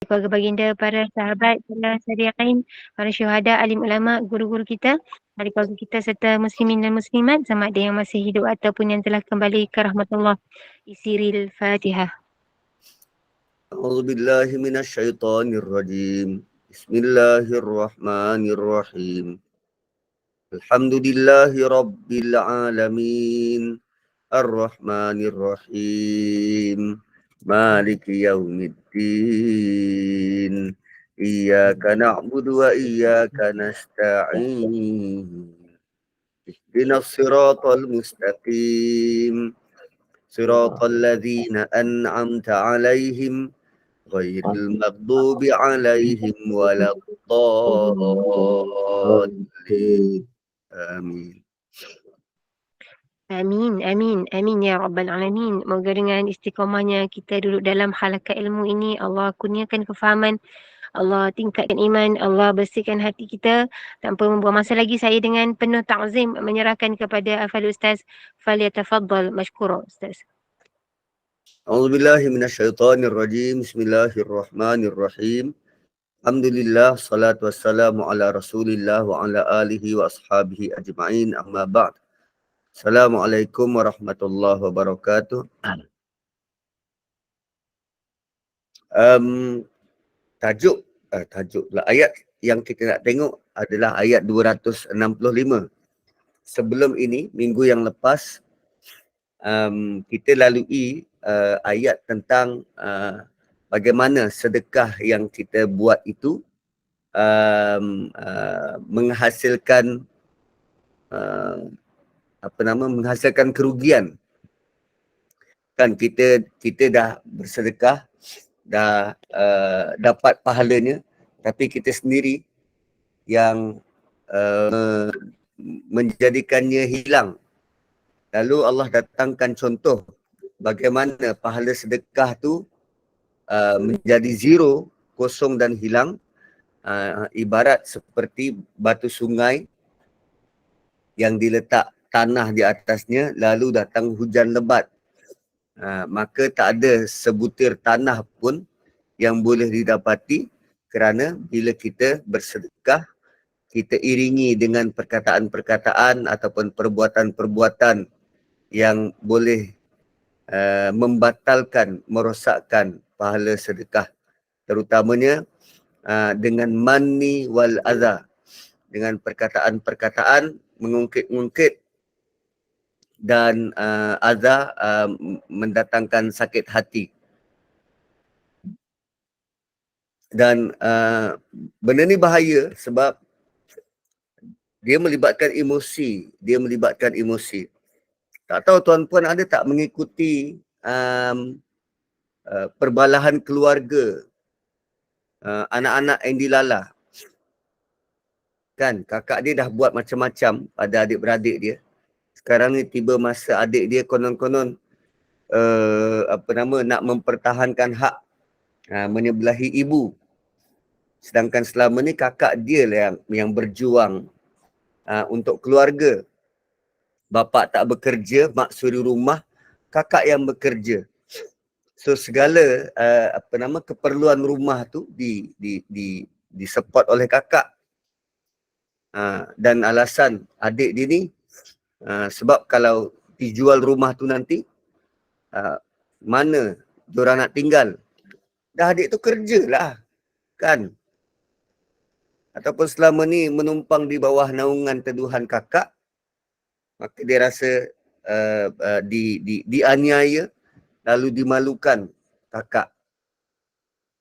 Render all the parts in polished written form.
keluarga baginda, para sahabat, para syariahin, para syuhada, alim ulama, guru-guru kita, ahli keluarga kita serta muslimin dan muslimat sama ada yang masih hidup ataupun yang telah kembali ke rahmatullah. Isiril Fatihah. أعوذ بالله من الشيطان الرجيم بسم الله الرحمن الرحيم الحمد لله رب العالمين الرحمن الرحيم مالك يوم الدين إياك نعبد وإياك نستعين اهدنا الصراط المستقيم صراط الذين أنعمت عليهم غير المغضوب عليهم ولا الضالين آمين. Amin, amin, amin ya Rabbal Alamin. Moga dengan istiqamahnya kita duduk dalam halaqah ilmu ini, Allah kurniakan kefahaman, Allah tingkatkan iman, Allah bersihkan hati kita. Tanpa membuang masa lagi, saya dengan penuh ta'zim menyerahkan kepada Afal Ustaz. Falyatafaddal mashkura Ustaz. أعوذ بالله من الشيطان الرجيم بسم الله الرحمن الرحيم الحمد لله صلاة والسلام على رسول الله وعلى آله وأصحابه أجمعين أما بعد Assalamualaikum warahmatullahi wabarakatuh. Tajuk ayat yang kita nak tengok adalah ayat 265. Sebelum ini, minggu yang lepas, kita lalui ayat tentang bagaimana sedekah yang kita buat itu menghasilkan menghasilkan kerugian. Kan kita dah bersedekah, dah dapat pahalanya, tapi kita sendiri yang menjadikannya hilang. Lalu Allah datangkan contoh bagaimana pahala sedekah tu menjadi zero, kosong dan hilang, ibarat seperti batu sungai yang diletak tanah di atasnya, lalu datang hujan lebat. Maka tak ada sebutir tanah pun yang boleh didapati, kerana bila kita bersedekah, kita iringi dengan perkataan-perkataan ataupun perbuatan-perbuatan yang boleh membatalkan, merosakkan pahala sedekah. Terutamanya dengan manni wal adha, dengan perkataan-perkataan mengungkit-ungkit dan adha, mendatangkan sakit hati. Dan benda ni bahaya sebab dia melibatkan emosi. Tak tahu tuan-puan ada tak mengikuti perbalahan keluarga anak-anak Andy Lala. Kan, kakak dia dah buat macam-macam pada adik-beradik dia. Sekarang ni tiba masa adik dia konon-konon nak mempertahankan hak menyebelahi ibu. Sedangkan selama ni kakak dia lah yang berjuang untuk keluarga. Bapa tak bekerja, mak suri rumah, kakak yang bekerja. So segala keperluan rumah tu di support oleh kakak. Dan alasan adik dia ni sebab kalau dijual rumah tu nanti mana diorang nak tinggal. Dah adik tu kerja lah, kan. Ataupun selama ni menumpang di bawah naungan teduhan kakak, maka dia rasa dianiaya lalu dimalukan kakak.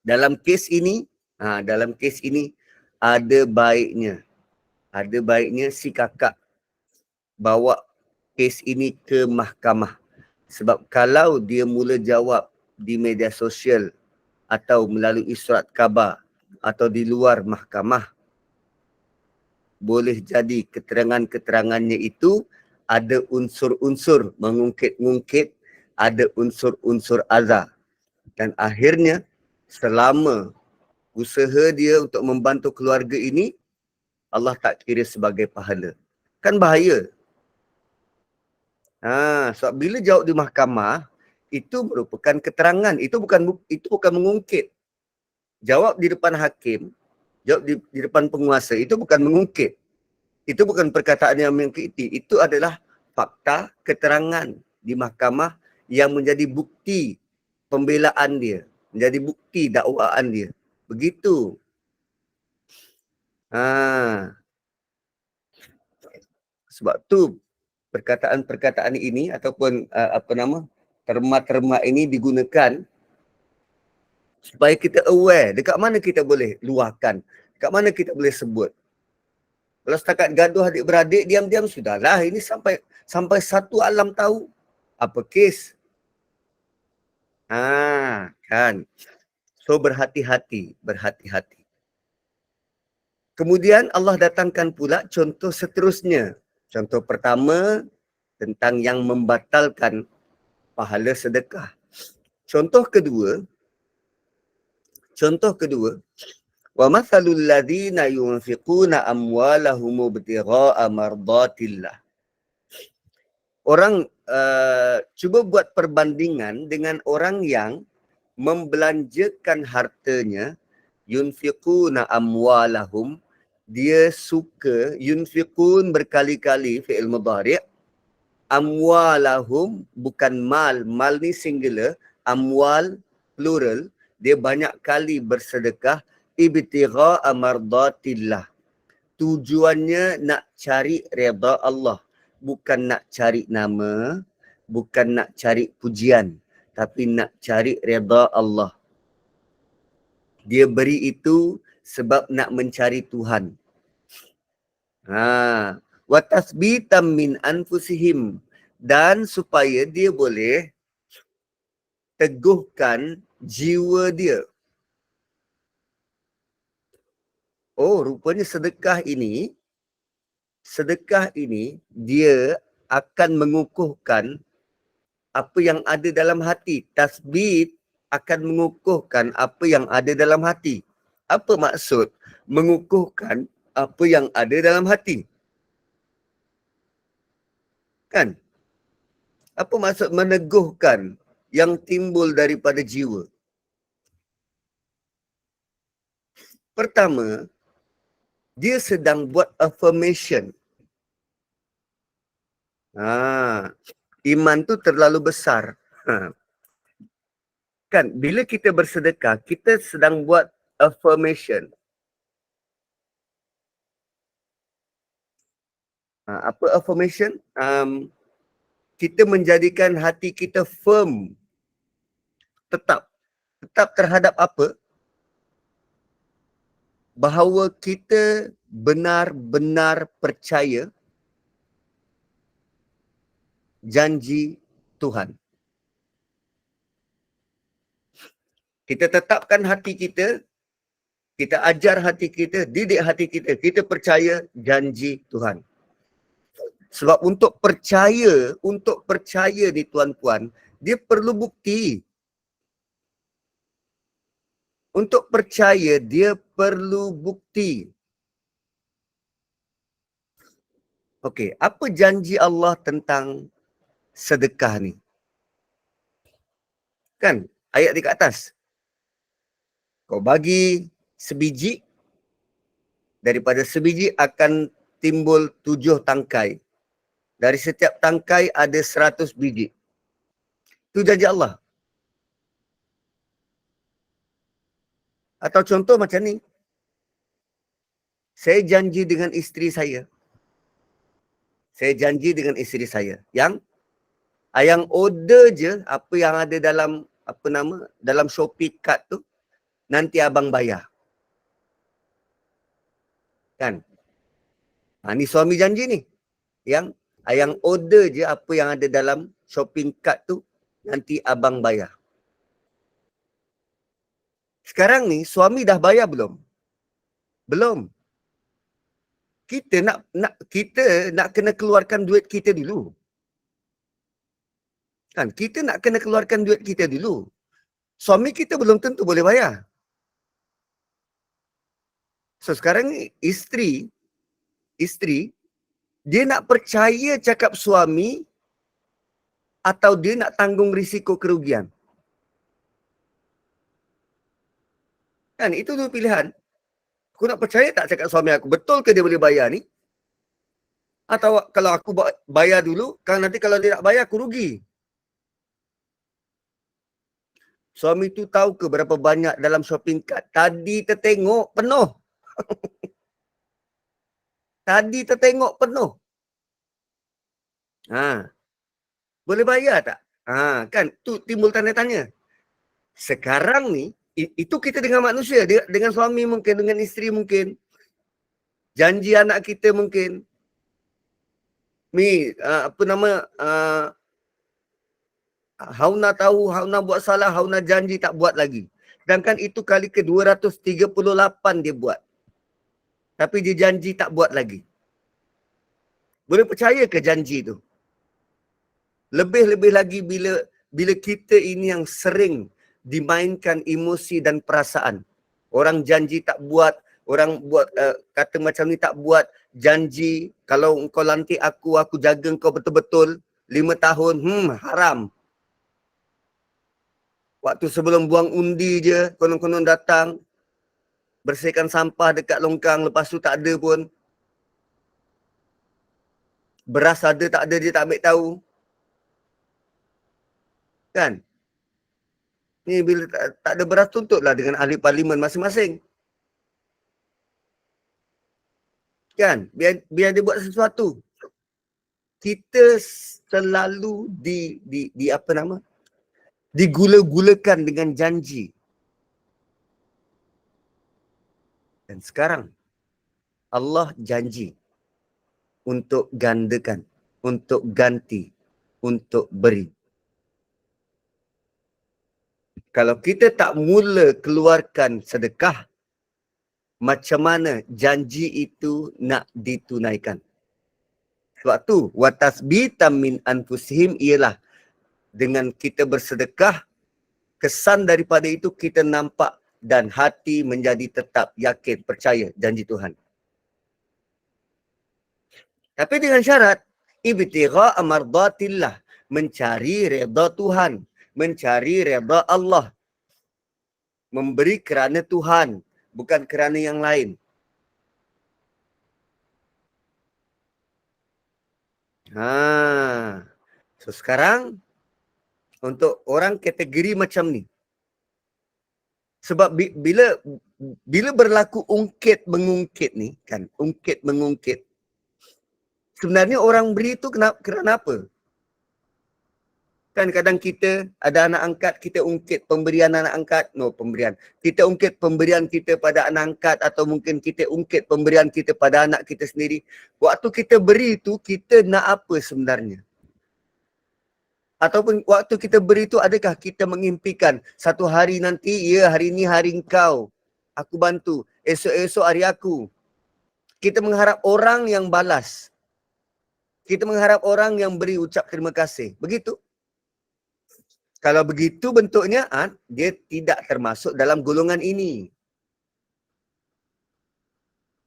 Dalam kes ini ada baiknya si kakak bawa kes ini ke mahkamah. Sebab kalau dia mula jawab di media sosial atau melalui surat khabar atau di luar mahkamah, boleh jadi keterangan-keterangannya itu ada unsur-unsur mengungkit-ungkit, ada unsur-unsur azab. Dan akhirnya selama usaha dia untuk membantu keluarga ini, Allah tak kira sebagai pahala. Kan bahaya. Sebab bila jawab di mahkamah, itu merupakan keterangan. Itu bukan mengungkit. Jawab di depan hakim, jawab di depan penguasa, itu bukan mengungkit. Itu bukan perkataan yang mengungkiti. Itu adalah fakta, keterangan di mahkamah yang menjadi bukti pembelaan dia. Menjadi bukti dakwaan dia. Begitu. Sebab tu perkataan-perkataan ini ataupun terma-terma ini digunakan supaya kita aware dekat mana kita boleh luahkan, dekat mana kita boleh sebut. Kalau setakat gaduh adik-beradik, diam-diam sudahlah. Ini sampai satu alam tahu apa kes. Kan. So berhati-hati. Kemudian Allah datangkan pula contoh seterusnya. Contoh pertama tentang yang membatalkan pahala sedekah. Contoh kedua, wa mathalul ladzina yunfiquna amwalahum ibtigha'a mardatillah. Orang cuba buat perbandingan dengan orang yang membelanjakan hartanya, yunfiquna amwalahum, dia suka, yunfiqun berkali-kali fi'il mudhari', amwalahum bukan mal ni singular, amwal plural, dia banyak kali bersedekah, ibtigha'a mardatillah. Tujuannya nak cari redha Allah, bukan nak cari nama, bukan nak cari pujian, tapi nak cari redha Allah. Dia beri itu sebab nak mencari Tuhan. Wa tasbitan min anfusihim, dan supaya dia boleh teguhkan jiwa dia. Oh, rupanya sedekah ini dia akan mengukuhkan apa yang ada dalam hati. Tasbit akan mengukuhkan apa yang ada dalam hati. Apa maksud mengukuhkan apa yang ada dalam hati? Kan? Apa maksud meneguhkan yang timbul daripada jiwa? Pertama, dia sedang buat affirmation. Iman tu terlalu besar. Kan, bila kita bersedekah, kita sedang buat affirmation. Apa affirmation? Kita menjadikan hati kita firm. Tetap terhadap apa? Bahawa kita benar-benar percaya janji Tuhan. Kita tetapkan hati kita, kita ajar hati kita, didik hati kita, kita percaya janji Tuhan. Sebab untuk percaya ni tuan-puan, dia perlu bukti. Untuk percaya, dia perlu bukti. Okey, apa janji Allah tentang sedekah ni? Kan, ayat di kat atas. Kau bagi sebiji, daripada sebiji akan timbul 7 tangkai. Dari setiap tangkai ada 100 biji. Itu janji Allah. Atau contoh macam ni. Saya janji dengan isteri saya. Yang order je apa yang ada dalam dalam Shopee card tu, nanti abang bayar. Kan? Ni suami janji ni. Yang order je apa yang ada dalam shopping cart tu, nanti abang bayar. Sekarang ni suami dah bayar belum? Belum. Kita nak kena keluarkan duit kita dulu. Kan, kita nak kena keluarkan duit kita dulu. Suami kita belum tentu boleh bayar. So sekarang ni isteri dia nak percaya cakap suami atau dia nak tanggung risiko kerugian? Kan itu tu pilihan. Aku nak percaya tak cakap suami aku, betul ke dia boleh bayar ni? Atau kalau aku bayar dulu, kan nanti kalau dia tak bayar aku rugi. Suami tu tahu ke berapa banyak dalam shopping cart? Tadi tertengok penuh. Tadi tertengok penuh. Ha, boleh bayar tak? Ha, kan tu timbul tanda tanya. Sekarang ni itu kita dengan manusia, dengan suami mungkin, dengan isteri mungkin. Janji anak kita mungkin. Apa nama, Hauna tahu, Hauna buat salah, Hauna janji tak buat lagi. Sedangkan itu kali ke 238 dia buat. Tapi dia janji tak buat lagi. Boleh percaya ke janji tu? Lebih-lebih lagi bila kita ini yang sering dimainkan emosi dan perasaan. Orang janji tak buat, orang buat kata macam ni tak buat, janji kalau engkau lantik aku jaga engkau betul-betul 5 tahun, haram. Waktu sebelum buang undi je, konon-konon datang, bersihkan sampah dekat longkang, lepas tu tak ada pun. Beras ada tak ada dia tak ambil tahu. Kan? Ni bila tak ada beras, tuntutlah dengan ahli parlimen masing-masing. Kan? Biar dia buat sesuatu. Kita selalu di apa nama? Digula-gulakan dengan janji. Dan sekarang Allah janji untuk gandakan, untuk ganti, untuk beri. Kalau kita tak mula keluarkan sedekah, macam mana janji itu nak ditunaikan? Sebab tu, watasbitam min anfusihim ialah dengan kita bersedekah, kesan daripada itu kita nampak dan hati menjadi tetap yakin, percaya janji Tuhan. Tapi dengan syarat, ibtigha mardatillah, mencari redha Tuhan, mencari redha Allah. Memberi kerana Tuhan, bukan kerana yang lain. So sekarang, untuk orang kategori macam ni, sebab bila berlaku ungkit-mengungkit ni, kan, ungkit-mengungkit, sebenarnya orang beri tu kerana apa? Kan kadang kita ada anak angkat, kita ungkit pemberian anak angkat. Kita ungkit pemberian kita pada anak angkat, atau mungkin kita ungkit pemberian kita pada anak kita sendiri. Waktu kita beri tu, kita nak apa sebenarnya? Ataupun waktu kita beri tu, adakah kita mengimpikan satu hari nanti, ya hari ni hari engkau, aku bantu. Esok-esok hari aku. Kita mengharap orang yang balas. Kita mengharap orang yang beri ucap terima kasih. Begitu. Kalau begitu bentuknya, dia tidak termasuk dalam golongan ini.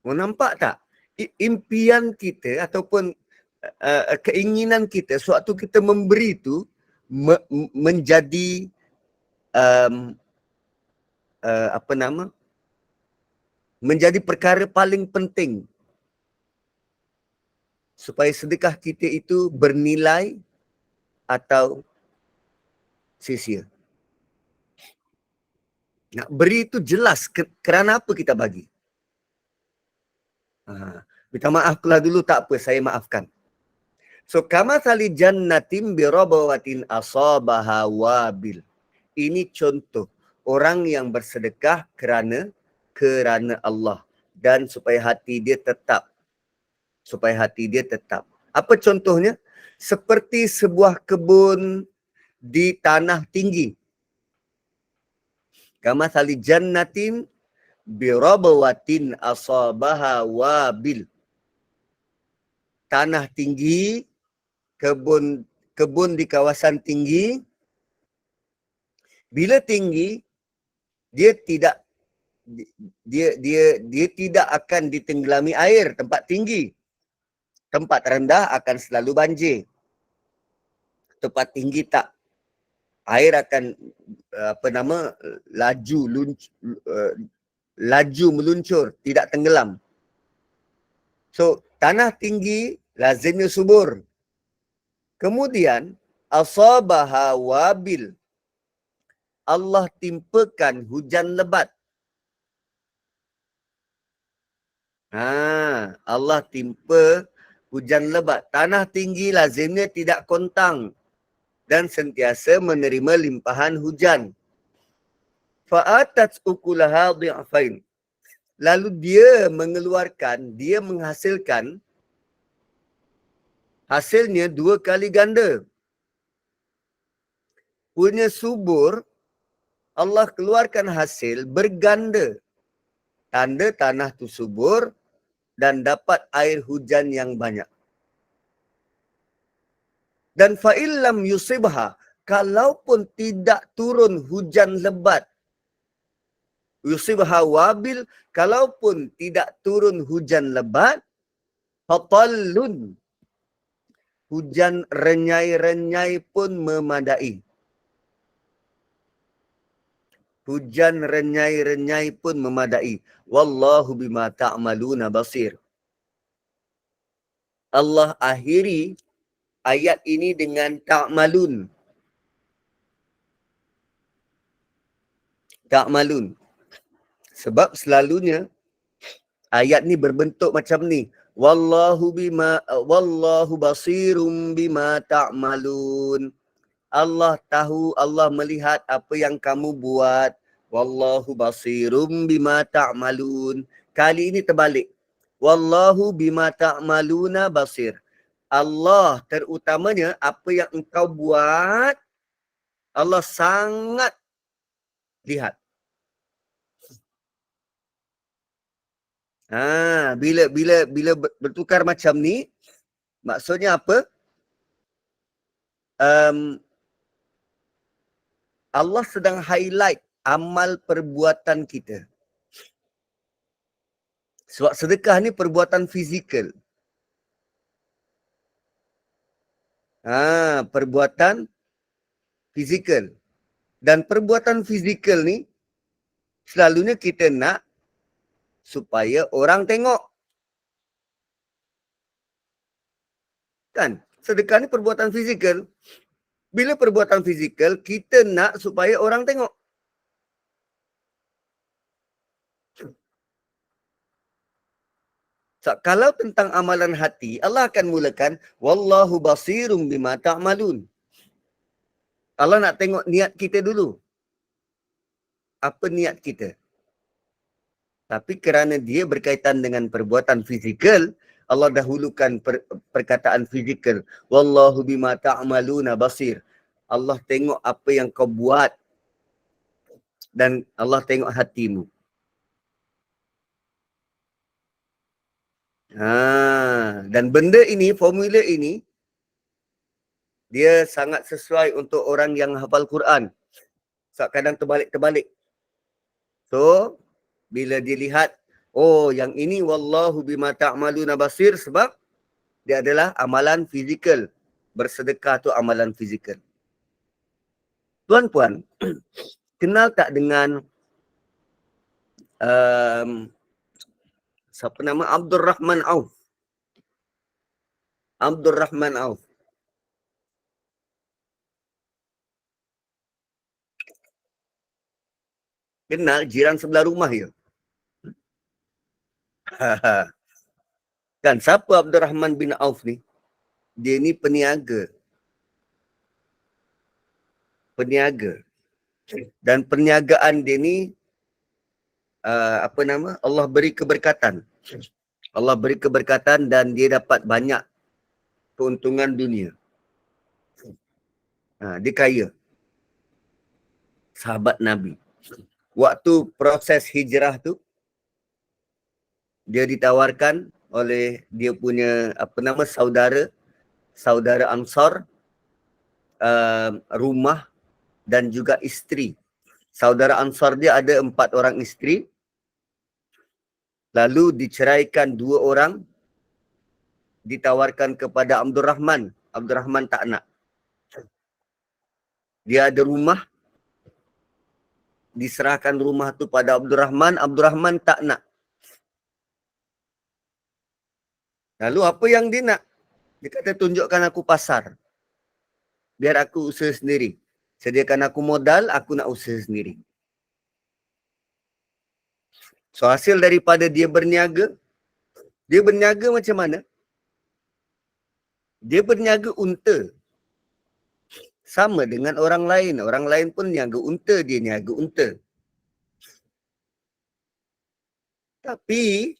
Mau nampak tak? Impian kita ataupun keinginan kita sewaktu kita memberi itu menjadi menjadi perkara paling penting supaya sedekah kita itu bernilai atau sia-sia. Nak beri itu jelas kerana apa kita bagi. Minta maaf lah dulu, tak apa, saya maafkan. So, kamathali jannatin birabawatin asabaha wabil. Ini contoh orang yang bersedekah kerana Allah dan supaya hati dia tetap. Apa contohnya? Seperti sebuah kebun di tanah tinggi. Kamathali jannatin birabawatin asabaha wabil. Tanah tinggi, kebun di kawasan tinggi. Bila tinggi, dia tidak akan ditenggelami air. Tempat tinggi. Tempat rendah akan selalu banjir. Tempat tinggi tak. Air akan laju laju meluncur, tidak tenggelam. So, tanah tinggi lazimnya subur. Kemudian, asabaha wabil. Allah timpakan hujan lebat. Allah timpa hujan lebat. Tanah tinggi lazimnya tidak kontang dan sentiasa menerima limpahan hujan. Fa'atat ukulaha dhi'afain. Lalu dia menghasilkan hasilnya 2 kali ganda. Punya subur, Allah keluarkan hasil berganda. Tanda tanah tu subur dan dapat air hujan yang banyak. Dan fa'illam yusibha, kalaupun tidak turun hujan lebat, yusibha wabil, kalaupun tidak turun hujan lebat, fatallun, hujan renyai-renyai pun memadai. Hujan renyai-renyai pun memadai. Wallahu bima ta'maluna basir. Allah akhiri ayat ini dengan ta'malun. Ta'malun. Sebab selalunya ayat ni berbentuk macam ni. Wallahu basirum bima ta'malun. Allah tahu, Allah melihat apa yang kamu buat. Wallahu basirum bima ta'malun. Kali ini terbalik. Wallahu bima ta'maluna basir. Allah terutamanya apa yang engkau buat, Allah sangat lihat. Bila bertukar macam ni, maksudnya apa? Allah sedang highlight amal perbuatan kita. Sebab sedekah ni perbuatan fizikal. Perbuatan fizikal. Dan perbuatan fizikal ni selalunya kita nak supaya orang tengok. Kan? Sedekah ni perbuatan fizikal. Bila perbuatan fizikal, kita nak supaya orang tengok. So, kalau tentang amalan hati, Allah akan mulakan wallahu basirum bima ta'malun. Allah nak tengok niat kita dulu. Apa niat kita? Tapi kerana dia berkaitan dengan perbuatan fizikal, Allah dahulukan perkataan fizikal. Wallahu bima ta'maluna basir. Allah tengok apa yang kau buat. Dan Allah tengok hatimu. Dan benda ini, formula ini, dia sangat sesuai untuk orang yang hafal Quran. So, kadang terbalik-terbalik. So, bila dilihat, oh yang ini wallahu bima ta'maluna basir, sebab dia adalah amalan fizikal. Bersedekah tu amalan fizikal. Tuan-puan, kenal tak dengan siapa nama? Abdul Rahman Auf. Abdul Rahman Auf. Kenal, jiran sebelah rumah dia. Kan siapa Abdul Rahman bin Auf ni? Dia ni peniaga. Peniaga. Dan perniagaan dia ni Allah beri keberkatan. Allah beri keberkatan dan dia dapat banyak keuntungan dunia. Dia kaya. Sahabat Nabi. Waktu proses hijrah tu, dia ditawarkan oleh dia punya saudara Ansar, rumah dan juga isteri. Saudara Ansar dia ada 4 orang isteri. Lalu diceraikan 2 orang. Ditawarkan kepada Abdul Rahman. Abdul Rahman tak nak. Dia ada rumah. diserahkan rumah tu pada Abdul Rahman. Abdul Rahman tak nak. Lalu apa yang dia nak? Dia kata, tunjukkan aku pasar. Biar aku usaha sendiri. Sediakan aku modal, aku nak usaha sendiri. So hasil daripada dia berniaga macam mana? Dia berniaga unta. Sama dengan orang lain. Orang lain pun niaga unta, dia niaga unta. Tapi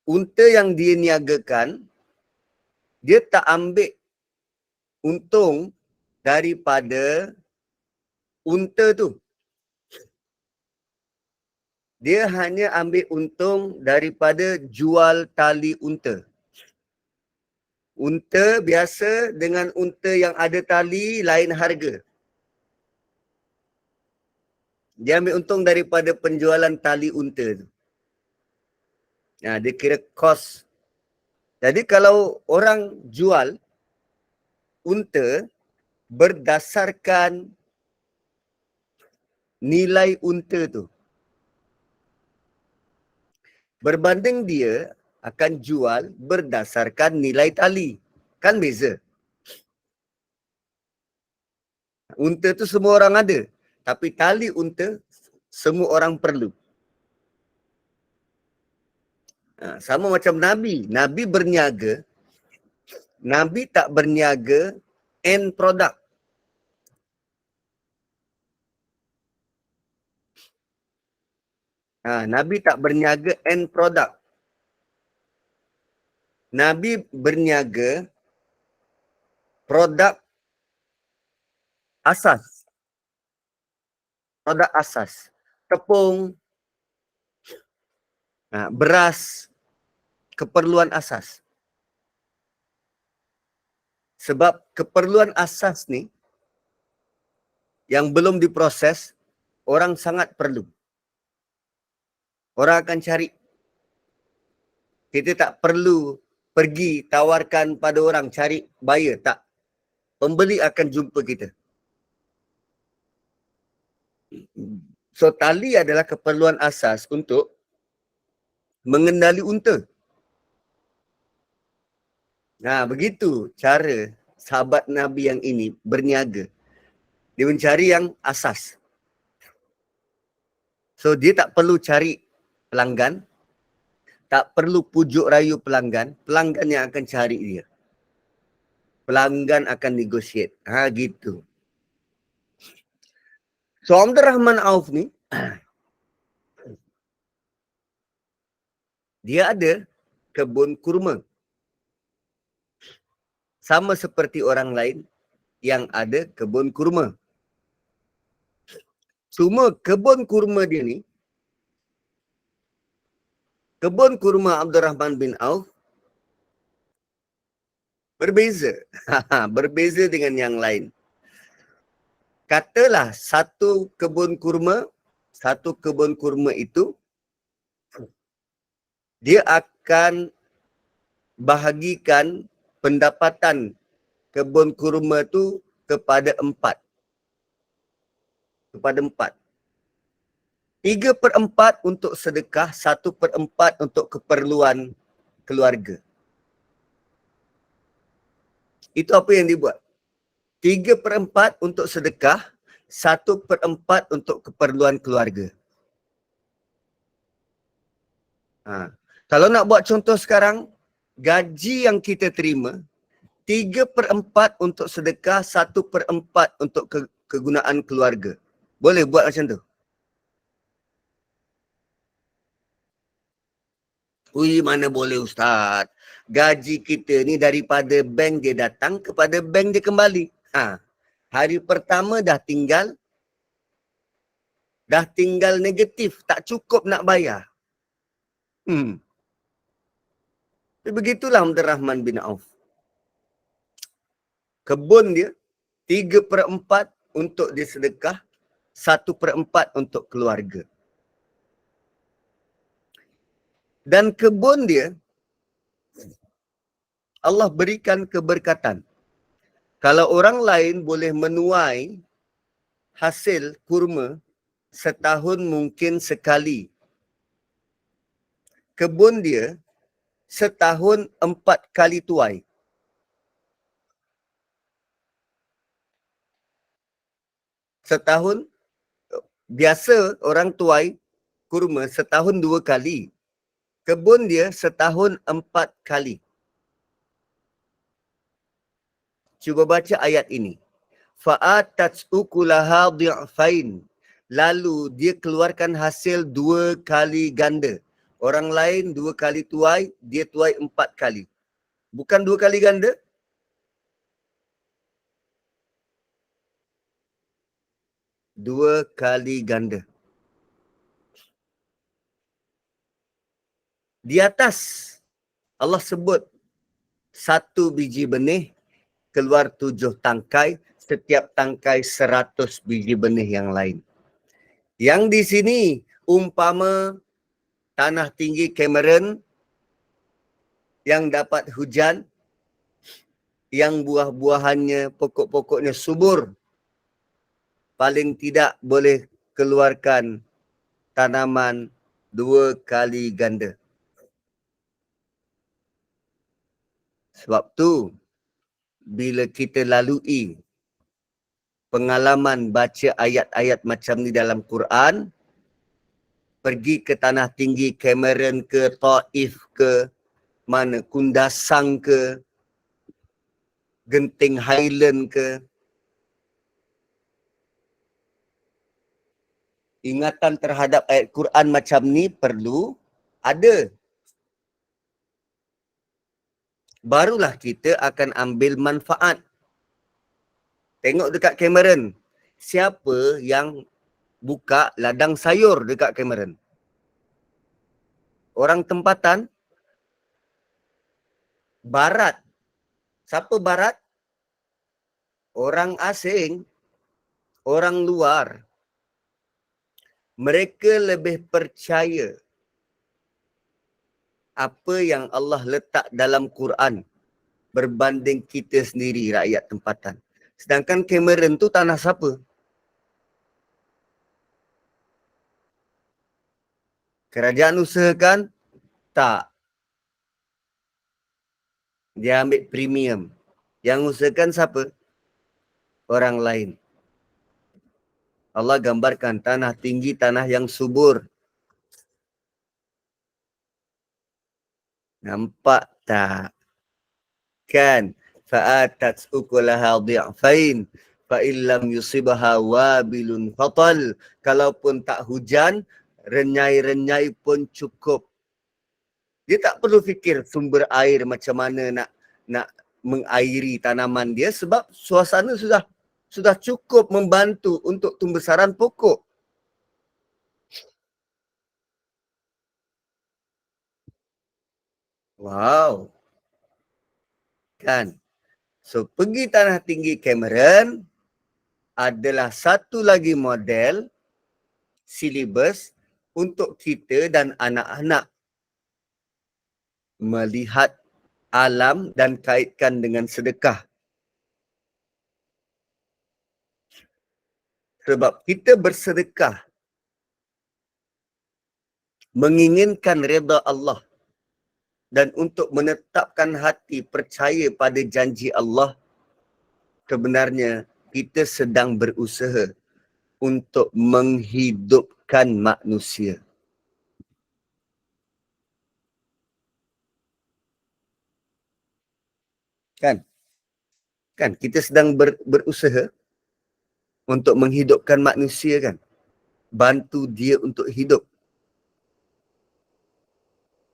unta yang dia niagakan, dia tak ambil untung daripada unta tu. Dia hanya ambil untung daripada jual tali unta. Unta biasa dengan unta yang ada tali lain harga. Dia ambil untung daripada penjualan tali unta tu. Dia kira kos. Jadi kalau orang jual unta berdasarkan nilai unta tu, berbanding dia akan jual berdasarkan nilai tali. Kan beza. Unta tu semua orang ada. Tapi tali unta semua orang perlu. Sama macam Nabi. Nabi berniaga. Nabi tak berniaga end product. Nabi tak berniaga end product. Nabi berniaga produk asas. Produk asas. Tepung, beras, keperluan asas. Sebab keperluan asas ni yang belum diproses, orang sangat perlu. Orang akan cari. Kita tak perlu pergi tawarkan pada orang cari buyer, tak. Pembeli akan jumpa kita. So tali adalah keperluan asas untuk mengendali unta. Begitu cara sahabat Nabi yang ini berniaga. Dia mencari yang asas. So dia tak perlu cari pelanggan, tak perlu pujuk rayu pelanggan, pelanggan yang akan cari dia. Pelanggan akan negotiate. Gitu. So Abdul Rahman Auf ni, dia ada kebun kurma. Sama seperti orang lain yang ada kebun kurma. Cuma kebun kurma dia ni, kebun kurma Abdul Rahman bin Auf berbeza. Berbeza dengan yang lain. Katalah satu kebun kurma itu dia akan bahagikan pendapatan kebun kurma tu kepada 4. 3/4 untuk sedekah, 1/4 untuk keperluan keluarga. Itu apa yang dibuat. 3/4 untuk sedekah, 1/4 untuk keperluan keluarga. Kalau nak buat contoh sekarang, gaji yang kita terima, 3/4 untuk sedekah, 1/4 untuk kegunaan keluarga. Boleh buat macam tu? Mana boleh Ustaz. Gaji kita ni daripada bank dia datang kepada bank dia kembali. Hari pertama dah tinggal negatif. Tak cukup nak bayar. Begitulah Abdul Rahman bin Auf. Kebun dia 3/4 untuk dia sedekah, 1/4 untuk keluarga. Dan kebun dia, Allah berikan keberkatan. Kalau orang lain boleh menuai hasil kurma setahun mungkin sekali. Kebun dia setahun 4 kali tuai. Setahun, biasa orang tuai kurma setahun 2 kali. Kebun dia setahun 4 kali. Cuba baca ayat ini. Fa'atat ukulaha dhi'fain. Lalu dia keluarkan hasil 2 kali ganda. Orang lain 2 kali tuai, dia tuai 4 kali. Bukan 2 kali ganda? Dua kali ganda. Di atas Allah sebut 1 biji benih keluar 7 tangkai, setiap tangkai 100 biji benih yang lain. Yang di sini umpama tanah tinggi Cameron yang dapat hujan, yang buah-buahannya, pokok-pokoknya subur, paling tidak boleh keluarkan tanaman 2 kali ganda. Sebab tu, bila kita lalui pengalaman baca ayat-ayat macam ni dalam Quran, pergi ke tanah tinggi Cameron ke, Taif ke, mana Kundasang ke, Genting Highland ke, ingatan terhadap ayat Quran macam ni perlu ada. Barulah kita akan ambil manfaat. Tengok dekat Cameron, siapa yang buka ladang sayur dekat Cameron? Orang tempatan? Barat. Siapa barat? Orang asing, orang luar. Mereka lebih percaya apa yang Allah letak dalam Quran berbanding kita sendiri, rakyat tempatan. Sedangkan Cameron tu tanah siapa? Kerajaan usahakan? Tak. Dia ambil premium. Yang usahakan siapa? Orang lain. Allah gambarkan tanah tinggi, tanah yang subur. Nampak tak? Kan? Fa'atat ukulaha dhi'fain fa illam yusibha wabilun fatal. Kalaupun tak hujan, renyai-renyai pun cukup. Dia tak perlu fikir sumber air macam mana nak mengairi tanaman dia, sebab suasana sudah cukup membantu untuk pembesaran pokok. Wow. Kan? So, pergi tanah tinggi Cameron adalah satu lagi model silibus untuk kita dan anak-anak melihat alam dan kaitkan dengan sedekah. Sebab kita bersedekah menginginkan redha Allah dan untuk menetapkan hati percaya pada janji Allah, sebenarnya kita sedang berusaha untuk menghidupkan manusia. Kan? Kan kita sedang berusaha untuk menghidupkan manusia, kan? Bantu dia untuk hidup.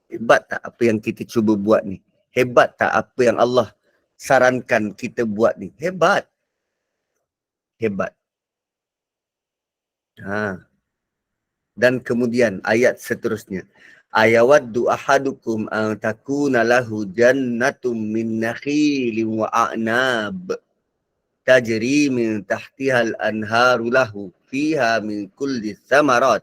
Hebat tak apa yang kita cuba buat ni? Hebat tak apa yang Allah sarankan kita buat ni? Hebat. Hebat. Dan kemudian ayat seterusnya. Ayawaddu ahadukum an takuna lahu jannatum min nakhilin wa a'nab tajri min tahtihal anharu lahu fiha min kulli thamarat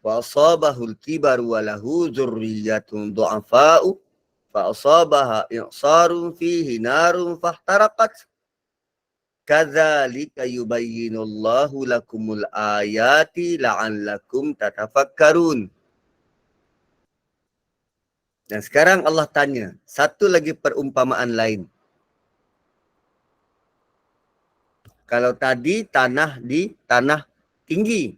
wa asabahu al-kibaru wa lahu zurriyatun du'afa'u fa asabaha i'sarun fihi narun fahtaraqat Kadzalika yubayyinullahu lakumul ayati la'allakum tatafakkarun. Dan sekarang Allah tanya, satu lagi perumpamaan lain. Kalau tadi tanah tinggi.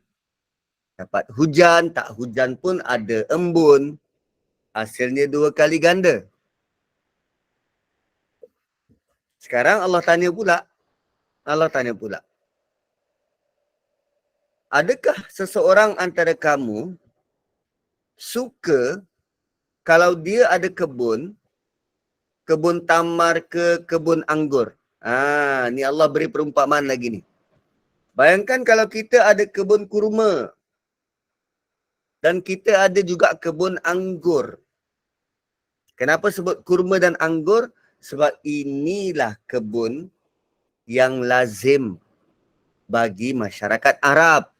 Dapat hujan, tak hujan pun ada embun. Hasilnya 2 kali ganda. Sekarang Allah tanya pula. Adakah seseorang antara kamu suka kalau dia ada kebun tamar ke kebun anggur? Ni Allah beri perumpamaan lagi ni. Bayangkan kalau kita ada kebun kurma dan kita ada juga kebun anggur. Kenapa sebut kurma dan anggur? Sebab inilah kebun yang lazim bagi masyarakat Arab.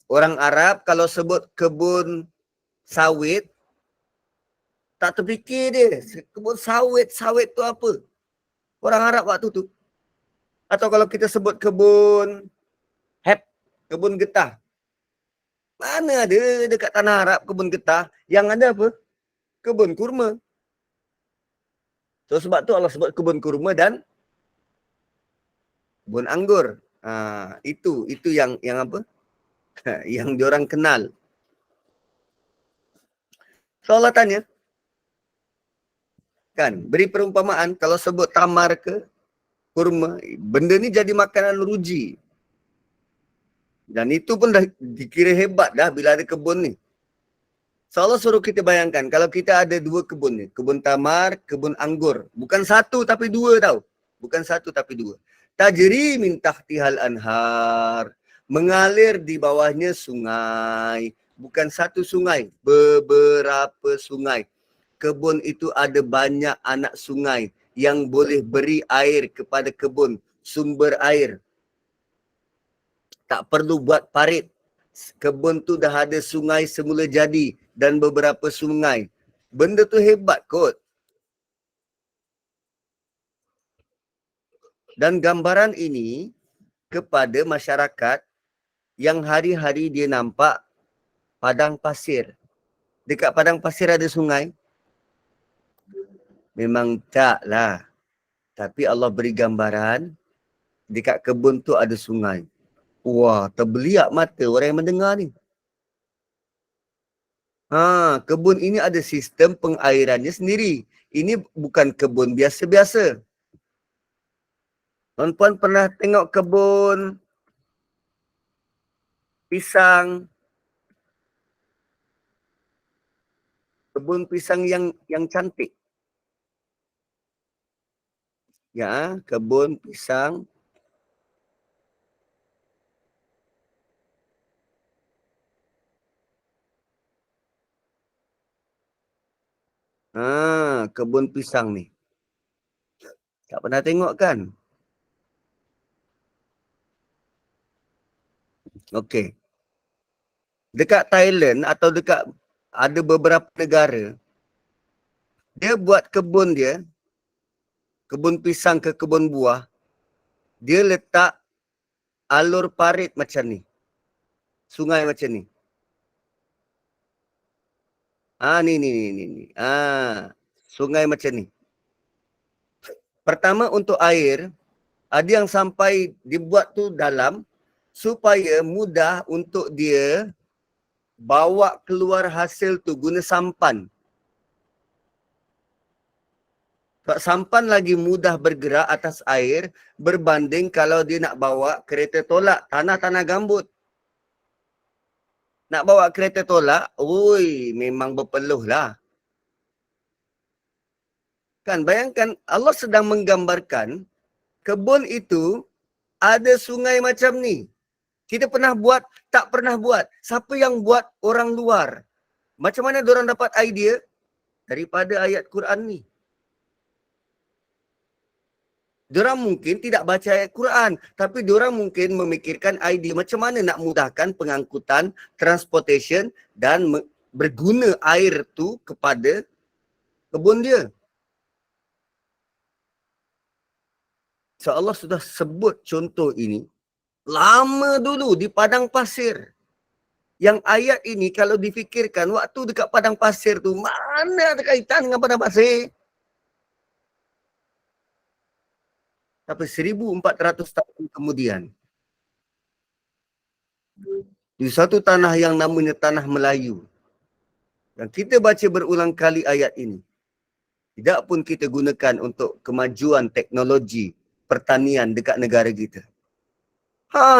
Orang Arab kalau sebut kebun sawit, tak terfikir dia. Kebun sawit tu apa? Orang Arab waktu tu. Atau kalau kita sebut kebun kebun getah. Mana ada dekat tanah Arab kebun getah? Yang ada apa? Kebun kurma. So sebab tu Allah sebut kebun kurma dan kebun anggur. Itu yang apa? Yang diorang kenal. So Allah tanya, kan, beri perumpamaan kalau sebut tamar ke kurma, benda ni jadi makanan ruji. Dan itu pun dah dikira hebat dah bila ada kebun ni. So Allah suruh kita bayangkan kalau kita ada 2 kebun ni, kebun tamar, kebun anggur. Bukan 1 tapi 2 tau. Bukan 1 tapi 2. Tajri min tahtihal anhar. Mengalir di bawahnya sungai. Bukan 1 sungai, beberapa sungai. Kebun itu ada banyak anak sungai yang boleh beri air kepada kebun, sumber air. Tak perlu buat parit. Kebun tu dah ada sungai semula jadi dan beberapa sungai. Benda tu hebat kot. Dan gambaran ini kepada masyarakat yang hari-hari dia nampak padang pasir. Dekat padang pasir ada sungai? Memang tak lah. Tapi Allah beri gambaran dekat kebun tu ada sungai. Wah, terbeliak mata orang yang mendengar ni. Kebun ini ada sistem pengairannya sendiri. Ini bukan kebun biasa-biasa. Tuan-tuan pernah tengok kebun pisang? Kebun pisang yang cantik. Ya, kebun pisang. Kebun pisang ni. Tak pernah tengok kan? Okey. Dekat Thailand atau dekat ada beberapa negara, dia buat kebun dia, kebun pisang ke kebun buah, dia letak alur parit macam ni. Sungai macam ni. Ni. Sungai macam ni. Pertama untuk air, ada yang sampai dibuat tu dalam supaya mudah untuk dia bawa keluar hasil tu guna sampan. Sebab sampan lagi mudah bergerak atas air berbanding kalau dia nak bawa kereta tolak tanah-tanah gambut. Nak bawa kereta tolak, memang berpeluh lah. Kan bayangkan Allah sedang menggambarkan kebun itu ada sungai macam ni. Kita pernah buat, tak pernah buat. Siapa yang buat? Orang luar. Macam mana diorang dapat idea? Daripada ayat Quran ni. Diorang mungkin tidak baca ayat Quran, tapi diorang mungkin memikirkan idea macam mana nak mudahkan pengangkutan, transportation dan berguna air tu kepada kebun dia. So Allah sudah sebut contoh ini lama dulu di padang pasir. Yang ayat ini kalau difikirkan waktu dekat padang pasir tu mana ada kaitan dengan padang pasir? Tapi 1400 tahun kemudian di satu tanah yang namanya tanah Melayu. Dan kita baca berulang kali ayat ini. Tidak pun kita gunakan untuk kemajuan teknologi pertanian dekat negara kita.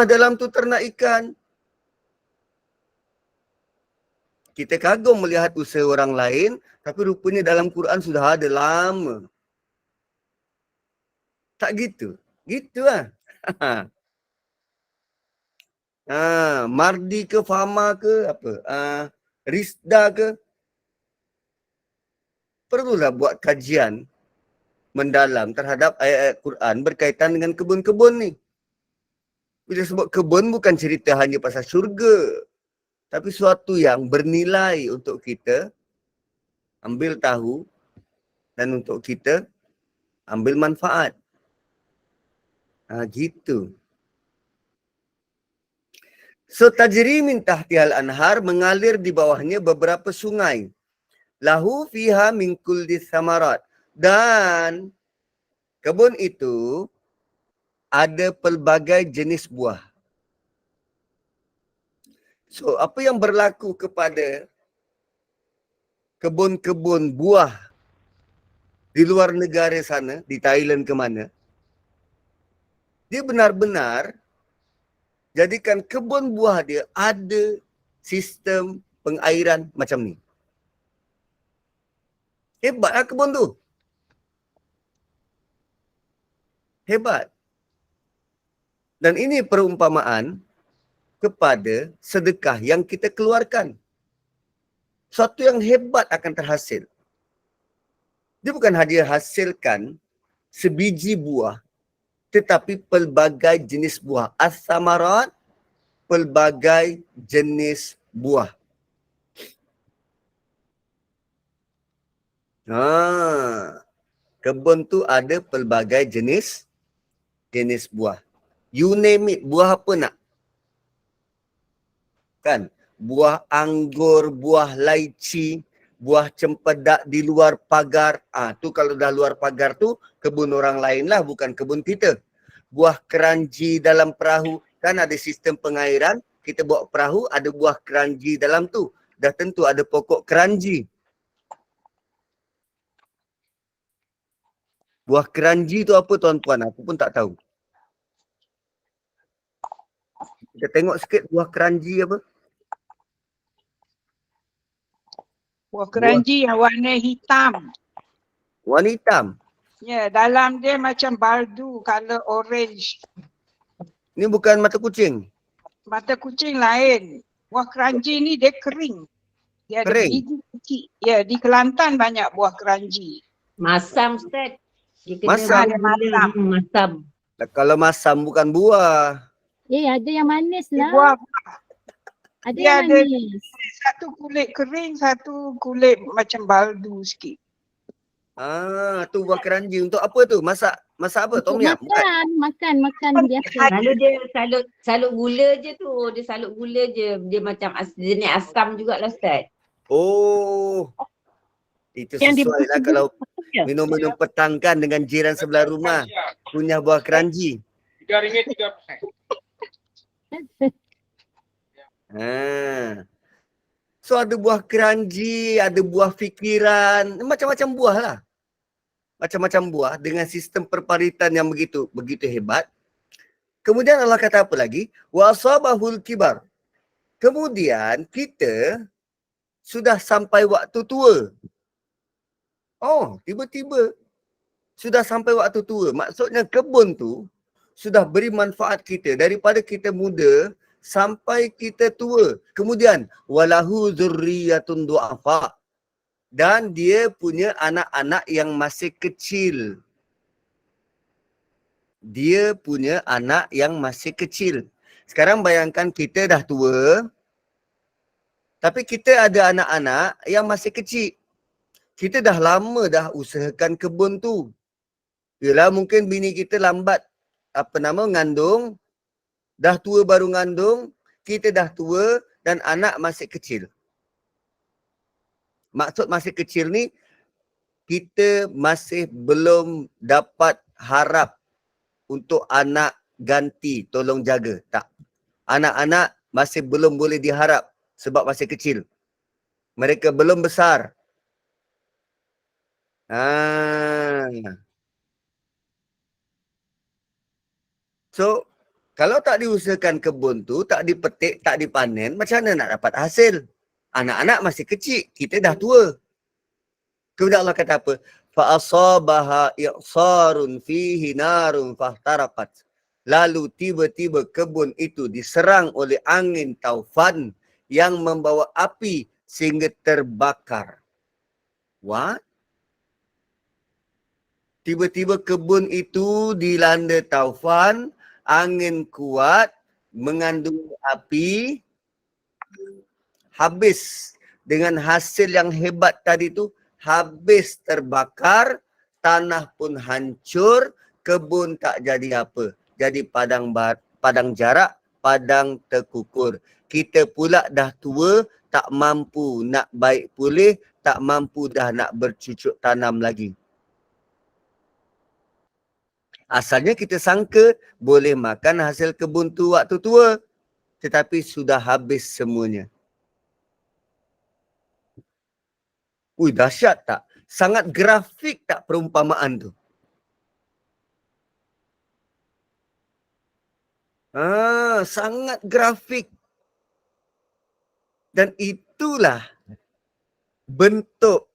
Dalam tu ternak ikan. Kita kagum melihat usaha orang lain, tapi rupanya dalam Quran sudah ada lama. Tak gitu. Gitu lah. Mardi ke Fama ke apa? Risda ke? Perlulah buat kajian mendalam terhadap ayat-ayat Quran berkaitan dengan kebun-kebun ni. Bila sebut kebun bukan cerita hanya pasal syurga. Tapi suatu yang bernilai untuk kita ambil tahu dan untuk kita ambil manfaat. Gitu. So tajri min tahtihal anhar, mengalir di bawahnya beberapa sungai. Lahu fiha min kulli samarat. Dan kebun itu ada pelbagai jenis buah. So apa yang berlaku kepada kebun-kebun buah di luar negara sana, di Thailand ke mana, dia benar-benar jadikan kebun buah dia ada sistem pengairan macam ni. Hebatlah kebun tu. Hebat. Dan ini perumpamaan kepada sedekah yang kita keluarkan. Suatu yang hebat akan terhasil. Dia bukan hanya hasilkan sebiji buah, tetapi pelbagai jenis buah. As-samarat, pelbagai jenis buah. Kebun tu ada pelbagai jenis buah. You name it, buah apa nak? Kan? Buah anggur, buah laici, buah cempedak di luar pagar. Tu kalau dah luar pagar tu, kebun orang lain lah, bukan kebun kita. Buah keranji dalam perahu, kan ada sistem pengairan, kita bawa perahu, ada buah keranji dalam tu. Dah tentu ada pokok keranji. Buah keranji tu apa tuan-tuan? Aku pun tak tahu. Kita tengok sikit buah keranji apa? Buah keranji yang warna hitam. Warna hitam? Ya, dalam dia macam baldu, color orange. Ni bukan mata kucing? Mata kucing lain. Buah keranji ni dia kering. Dia ada biji kecil. Ya, di Kelantan banyak buah keranji. Masam, Ustaz. Dia kena Masam. Masam. Kalau masam bukan buah. Ada yang manis lah. Buah. Ada Dia yang manis. Satu kulit kering, satu kulit macam baldu sikit. Tu buah keranji. Untuk apa tu? Masak apa? Tom yam? Makan biasa. Lalu dia salut gula je tu. Dia salut gula je. Dia macam jenis asam jugalah, Ustaz. Oh. Itu sesuai lah kalau minum-minum petang kan dengan jiran sebelah rumah. Punya buah keranji. RM3. So ada buah keranji, ada buah fikiran, macam-macam buah lah. Macam-macam buah dengan sistem perparitan yang begitu hebat. Kemudian Allah kata apa lagi? Wa asabahul kibar. Kemudian kita sudah sampai waktu tua. Tiba-tiba sudah sampai waktu tua. Maksudnya kebun tu sudah beri manfaat kita daripada kita muda sampai kita tua. Kemudian walahu dzurriyyatun du'afa. Dan dia punya anak-anak yang masih kecil. Dia punya anak yang masih kecil. Sekarang bayangkan kita dah tua, tapi kita ada anak-anak yang masih kecil. Kita dah lama dah usahakan kebun tu. Yalah mungkin bini kita lambat ngandung, dah tua baru ngandung, kita dah tua dan anak masih kecil. Maksud masih kecil ni, kita masih belum dapat harap untuk anak ganti, tolong jaga. Tak. Anak-anak masih belum boleh diharap sebab masih kecil. Mereka belum besar. So, kalau tak diusahakan kebun tu, tak dipetik, tak dipanen, macam mana nak dapat hasil? Anak-anak masih kecil, kita dah tua. Kemudian Allah kata apa? فَأَصَابَهَا إِعْصَارٌ فِيهِ نَارٌ فَاحْتَرَقَتْ. Lalu tiba-tiba kebun itu diserang oleh angin taufan yang membawa api sehingga terbakar. What? Tiba-tiba kebun itu dilanda taufan, angin kuat, mengandung api, habis dengan hasil yang hebat tadi tu, habis terbakar, tanah pun hancur, kebun tak jadi apa. Jadi padang jarak, padang terkukur. Kita pula dah tua, tak mampu nak baik pulih, tak mampu dah nak bercucuk tanam lagi. Asalnya kita sangka boleh makan hasil kebun tu waktu tua, tetapi sudah habis semuanya. Dahsyat tak? Sangat grafik tak perumpamaan tu? Sangat grafik. Dan itulah bentuk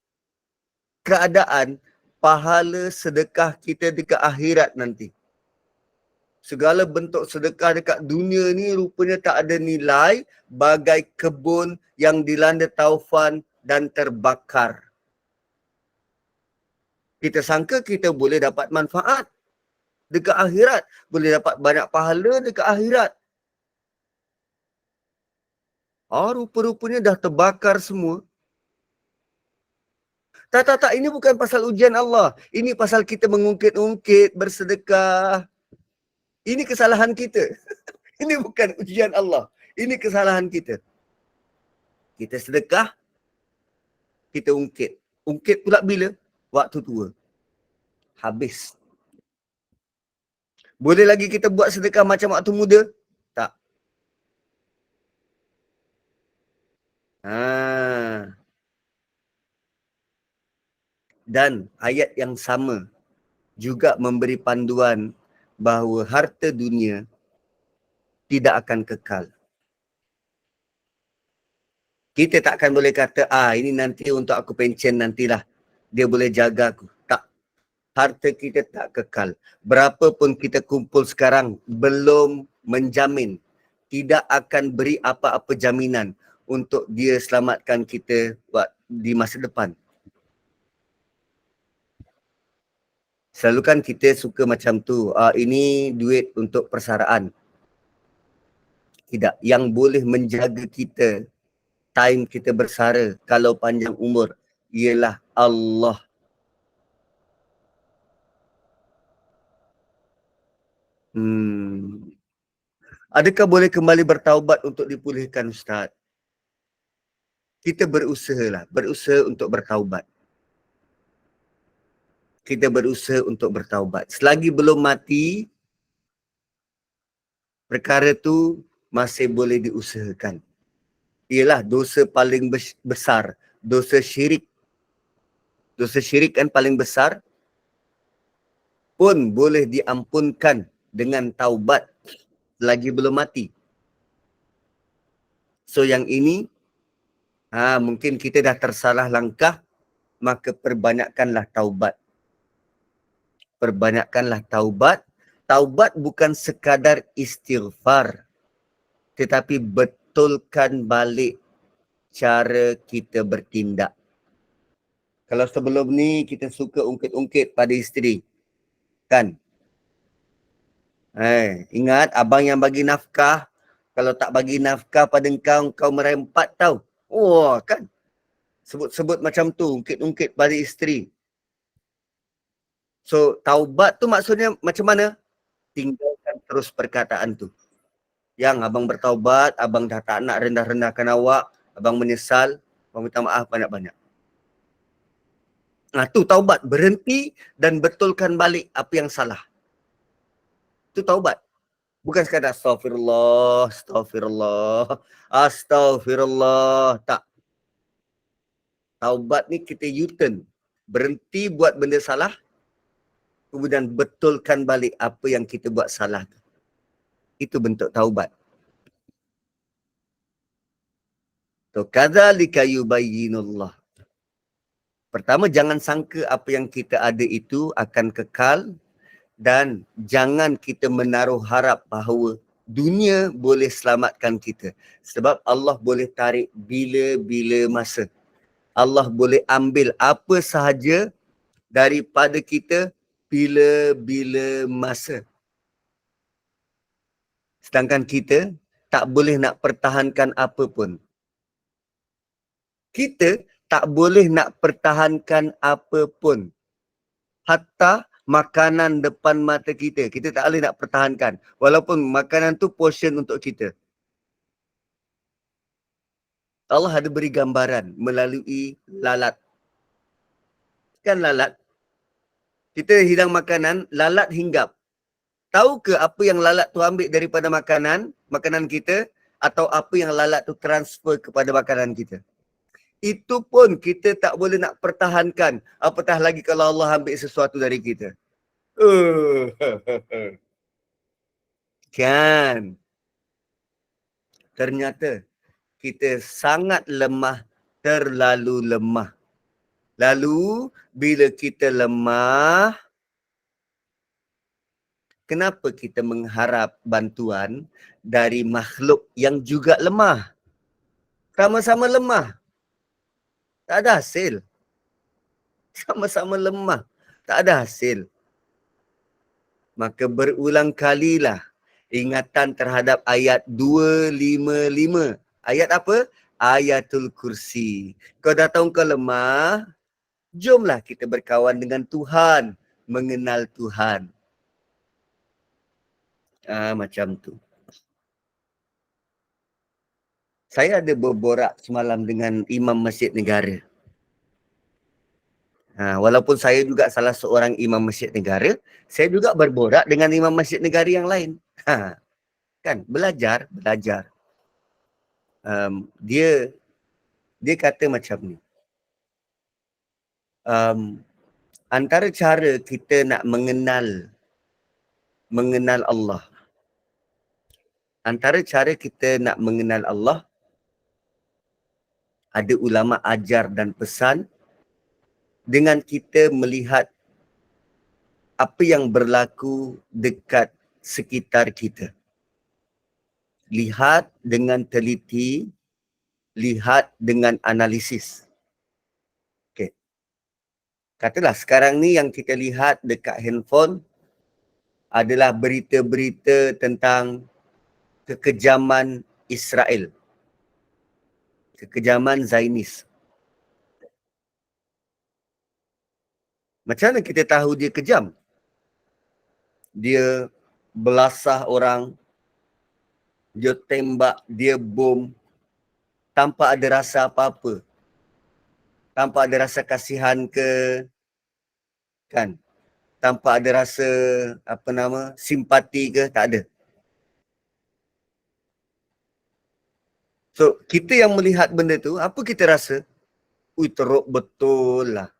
keadaan pahala sedekah kita dekat akhirat nanti. Segala bentuk sedekah dekat dunia ni rupanya tak ada nilai bagai kebun yang dilanda taufan dan terbakar. Kita sangka kita boleh dapat manfaat dekat akhirat. Boleh dapat banyak pahala dekat akhirat. Rupa-rupanya dah terbakar semua. Tak. Ini bukan pasal ujian Allah. Ini pasal kita mengungkit-ungkit, bersedekah. Ini kesalahan kita. Ini bukan ujian Allah. Ini kesalahan kita. Kita sedekah, kita ungkit. Ungkit pula bila? Waktu tua. Habis. Boleh lagi kita buat sedekah macam waktu muda? Tak. Dan ayat yang sama juga memberi panduan bahawa harta dunia tidak akan kekal. Kita takkan boleh kata, ini nanti untuk aku pencen nantilah. Dia boleh jaga aku. Tak. Harta kita tak kekal. Berapa pun kita kumpul sekarang, belum menjamin. Tidak akan beri apa-apa jaminan untuk dia selamatkan kita di masa depan. Selalu kan kita suka macam tu, ini duit untuk persaraan. Tidak. Yang boleh menjaga kita, time kita bersara kalau panjang umur, ialah Allah. Adakah boleh kembali bertaubat untuk dipulihkan, Ustaz? Kita berusaha untuk bertaubat. Kita berusaha untuk bertaubat. Selagi belum mati, perkara tu masih boleh diusahakan. Ialah dosa paling besar, dosa syirik. Dosa syirik kan paling besar, pun boleh diampunkan dengan taubat lagi belum mati. So yang ini, mungkin kita dah tersalah langkah, maka perbanyakkanlah taubat. Perbanyakkanlah taubat. Taubat bukan sekadar istighfar, tetapi betulkan balik cara kita bertindak. Kalau sebelum ni kita suka ungkit-ungkit pada isteri, kan? Ingat abang yang bagi nafkah, kalau tak bagi nafkah pada kau merempat tau. Kan? Sebut-sebut macam tu, ungkit-ungkit pada isteri. So, taubat tu maksudnya macam mana? Tinggalkan terus perkataan tu. Yang abang bertaubat, abang dah tak nak rendah-rendahkan awak, abang menyesal, abang minta maaf banyak-banyak. Nah, tu taubat, berhenti dan betulkan balik apa yang salah. Tu taubat. Bukan sekadar astagfirullah, astagfirullah, astagfirullah. Tak. Taubat ni kita U-turn. Berhenti buat benda salah, kemudian betulkan balik apa yang kita buat salah tu. Itu bentuk taubat. So, kadzalika yubayyinullah. Pertama, jangan sangka apa yang kita ada itu akan kekal dan jangan kita menaruh harap bahawa dunia boleh selamatkan kita. Sebab Allah boleh tarik bila-bila masa. Allah boleh ambil apa sahaja daripada kita bila-bila masa. Sedangkan kita tak boleh nak pertahankan apa pun. Kita tak boleh nak pertahankan apa pun. Hatta makanan depan mata kita, kita tak boleh nak pertahankan. Walaupun makanan tu portion untuk kita. Allah ada beri gambaran melalui lalat. Kan lalat? Kita hidang makanan, lalat hinggap. Tahu ke apa yang lalat tu ambil daripada makanan kita, atau apa yang lalat tu transfer kepada makanan kita? Itu pun kita tak boleh nak pertahankan. Apatah lagi kalau Allah ambil sesuatu dari kita. Kan? Ternyata kita sangat lemah, terlalu lemah. Lalu bila kita lemah, kenapa kita mengharap bantuan dari makhluk yang juga lemah? Sama-sama lemah. Tak ada hasil. Sama-sama lemah. Tak ada hasil. Maka berulang kalilah ingatan terhadap ayat 255. Ayat apa? Ayatul Kursi. Kau dah tahu kau lemah, jomlah kita berkawan dengan Tuhan. Mengenal Tuhan. Macam tu. Saya ada berborak semalam dengan Imam Masjid Negara. Walaupun saya juga salah seorang Imam Masjid Negara, saya juga berborak dengan Imam Masjid Negara yang lain. Kan? Belajar. Dia kata macam ni. Antara cara kita nak mengenal Allah. Antara cara kita nak mengenal Allah, ada ulama ajar dan pesan dengan kita melihat apa yang berlaku dekat sekitar kita. Lihat dengan teliti, lihat dengan analisis. Okay. Katalah sekarang ni yang kita lihat dekat handphone adalah berita-berita tentang kekejaman Israel. Kekejaman Zionis. Macam mana kita tahu dia kejam? Dia belasah orang, dia tembak, dia bom, tanpa ada rasa apa-apa. Tanpa ada rasa kasihan ke, kan? Tanpa ada rasa, simpati ke, tak ada. So, kita yang melihat benda tu, apa kita rasa? Teruk betul lah.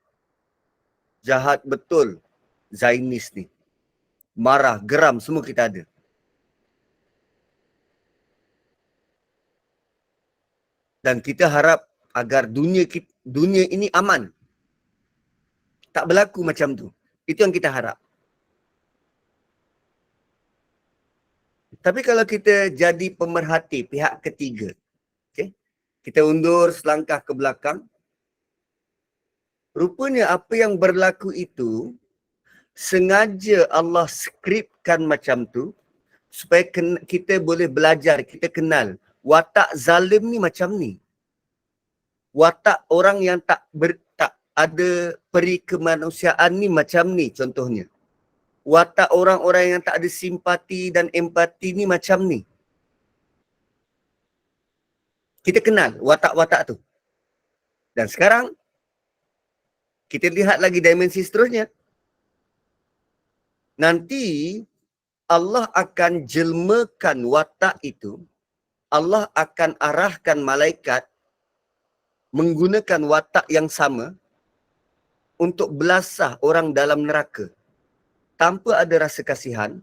Jahat betul Zionis ni. Marah, geram, semua kita ada. Dan kita harap agar dunia ini aman. Tak berlaku macam tu. Itu yang kita harap. Tapi kalau kita jadi pemerhati pihak ketiga, okay? Kita undur selangkah ke belakang, rupanya apa yang berlaku itu sengaja Allah skripkan macam tu supaya kita boleh belajar, kita kenal watak zalim ni macam ni. Watak orang yang tak ada peri kemanusiaan ni macam ni contohnya. watak orang-orang yang tak ada simpati dan empati ni macam ni. Kita kenal watak-watak tu. Dan sekarang, kita lihat lagi dimensi seterusnya. Nanti, Allah akan jelmakan watak itu. Allah akan arahkan malaikat menggunakan watak yang sama untuk belasah orang dalam neraka. Tanpa ada rasa kasihan,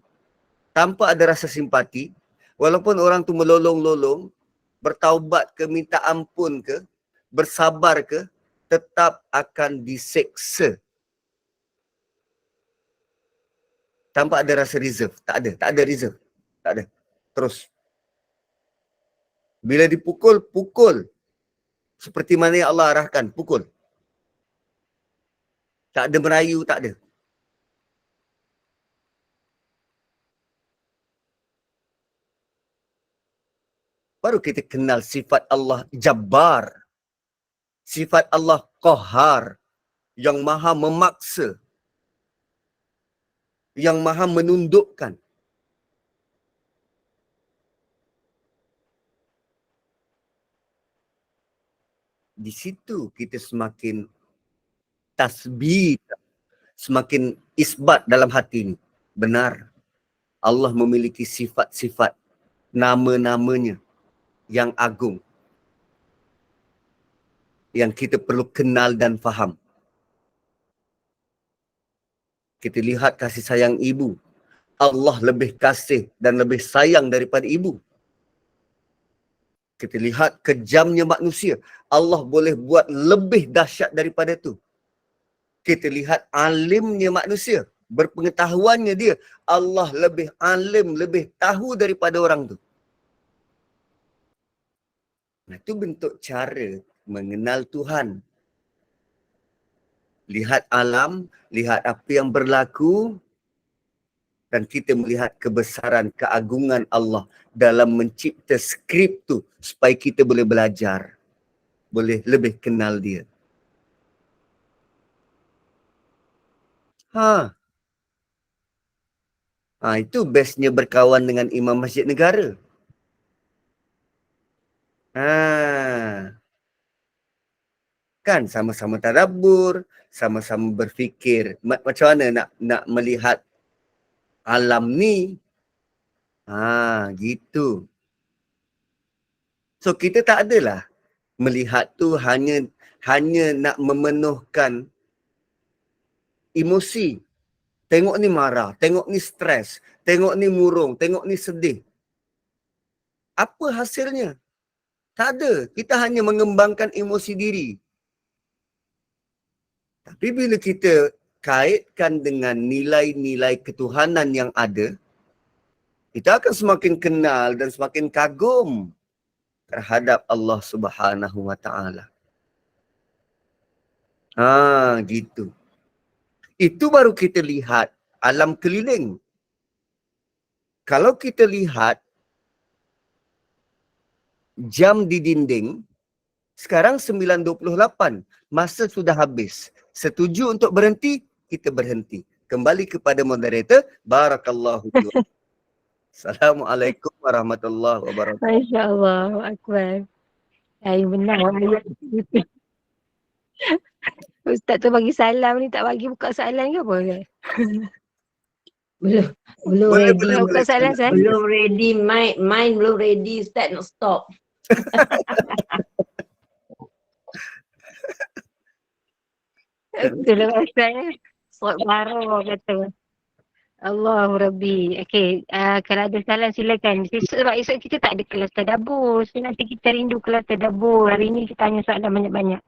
tanpa ada rasa simpati, walaupun orang tu melolong-lolong, bertaubat ke, minta ampun ke, bersabar ke, tetap akan diseksa. Tanpa ada rasa reserve. Tak ada reserve. Tak ada. Terus. Bila dipukul, pukul. Seperti mana yang Allah arahkan, pukul. Tak ada merayu, tak ada. Baru kita kenal sifat Allah Jabbar. Sifat Allah Qahar. Yang maha memaksa. Yang maha menundukkan. Di situ kita semakin tasbih, semakin isbat dalam hati ini. Benar. Allah memiliki sifat-sifat, nama-namanya yang agung. Yang kita perlu kenal dan faham. Kita lihat kasih sayang ibu. Allah lebih kasih dan lebih sayang daripada ibu. Kita lihat kejamnya manusia. Allah boleh buat lebih dahsyat daripada itu. Kita lihat alimnya manusia. Berpengetahuannya dia. Allah lebih alim, lebih tahu daripada orang tu. Nah, itu bentuk cara mengenal Tuhan. Lihat alam, lihat apa yang berlaku, dan kita melihat kebesaran, keagungan Allah dalam mencipta skrip tu supaya kita boleh belajar, boleh lebih kenal dia. Itu bestnya berkawan dengan Imam Masjid Negara. Kan sama-sama tadabbur, sama-sama berfikir macam mana nak melihat alam ni. Gitu. So kita tak adalah melihat tu hanya nak memenuhkan emosi. Tengok ni marah, tengok ni stres, tengok ni murung, tengok ni sedih. Apa hasilnya? Tak ada. Kita hanya mengembangkan emosi diri. Tapi bila kita kaitkan dengan nilai-nilai ketuhanan yang ada, kita akan semakin kenal dan semakin kagum terhadap Allah Subhanahu Wa Taala. Gitu. Itu baru kita lihat alam keliling. Kalau kita lihat jam di dinding, sekarang 9.28. Masa sudah habis. Setuju untuk berhenti, kita berhenti. Kembali kepada moderator. Barakallahu fiikum. Assalamualaikum warahmatullahi wabarakatuh. Masya Allah. Akbar. Yang benar. Ustaz tu bagi salam ni, tak bagi buka soalan ke apa ke? Belum Boleh, ready. boleh, Buka soalan saya. Belum ready. Mind belum ready. Start nak stop. Itulah maksudnya. Surat baru kata. Allahu Rabbi. Okey, kalau ada salah silakan. Esok kita tak ada kelas tadabbur. So, nanti kita rindu kelas tadabbur. Hari ni kita tanya soalan banyak-banyak.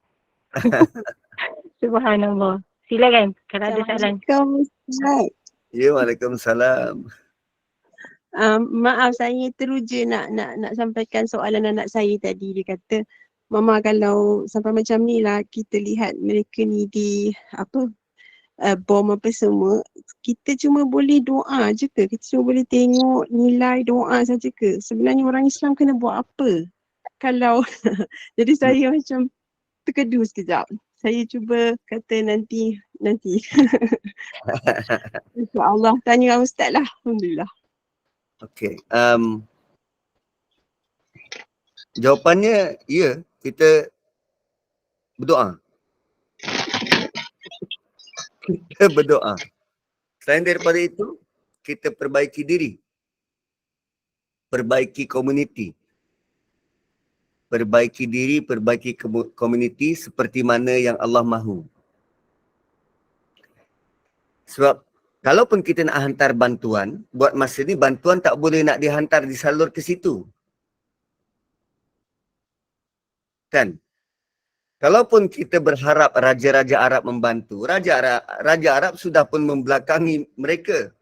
Subhanallah. Silakan kalau ada soalan. Assalamualaikum Ustaz. Ya, waalaikumsalam. Maaf, saya teruja nak sampaikan soalan anak saya tadi. Dia kata, Mama kalau sampai macam ni lah kita lihat mereka ni di bom apa semua, kita cuma boleh doa je ke? Kita cuma boleh tengok nilai doa saja ke? Sebenarnya orang Islam kena buat apa? Kalau jadi saya macam terkedu sekejap. Saya cuba kata nanti nanti. InsyaAllah. Tanya Ustaz lah. Alhamdulillah. Okey. Jawapannya, ya, kita berdoa. Kita berdoa. Selain daripada itu, kita perbaiki diri. Perbaiki komuniti. Perbaiki diri, perbaiki komuniti seperti mana yang Allah mahu. Sebab kalaupun kita nak hantar bantuan, buat masa ni bantuan tak boleh nak dihantar disalur ke situ. Kan? Kalaupun kita berharap Raja-Raja Arab membantu, Raja Arab sudah pun membelakangi mereka.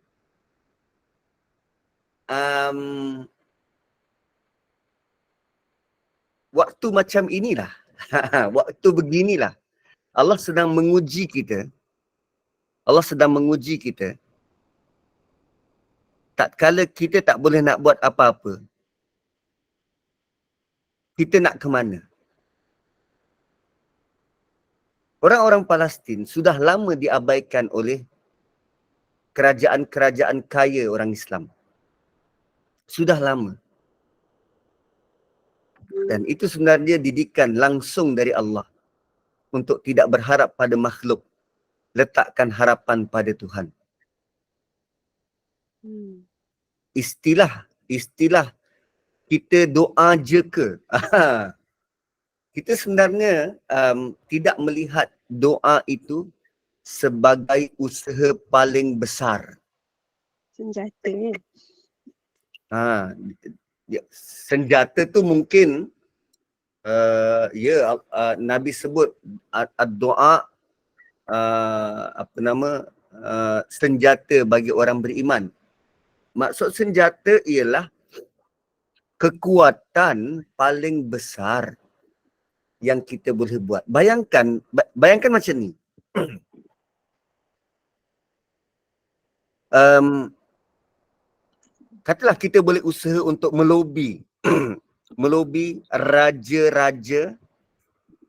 Waktu macam inilah, waktu beginilah, Allah sedang menguji kita. Allah sedang menguji kita. Tak kala kita tak boleh nak buat apa-apa, kita nak ke mana? Orang-orang Palestin sudah lama diabaikan oleh kerajaan-kerajaan kaya orang Islam. Sudah lama. Dan itu sebenarnya didikan langsung dari Allah untuk tidak berharap pada makhluk. Letakkan harapan pada Tuhan. Istilah kita doa je ke? Kita sebenarnya tidak melihat doa itu sebagai usaha paling besar. Senjata. Senjata tu mungkin Nabi sebut doa senjata bagi orang beriman. Maksud senjata ialah kekuatan paling besar yang kita boleh buat. Bayangkan macam ni. Katalah kita boleh usaha untuk melobi melobi raja-raja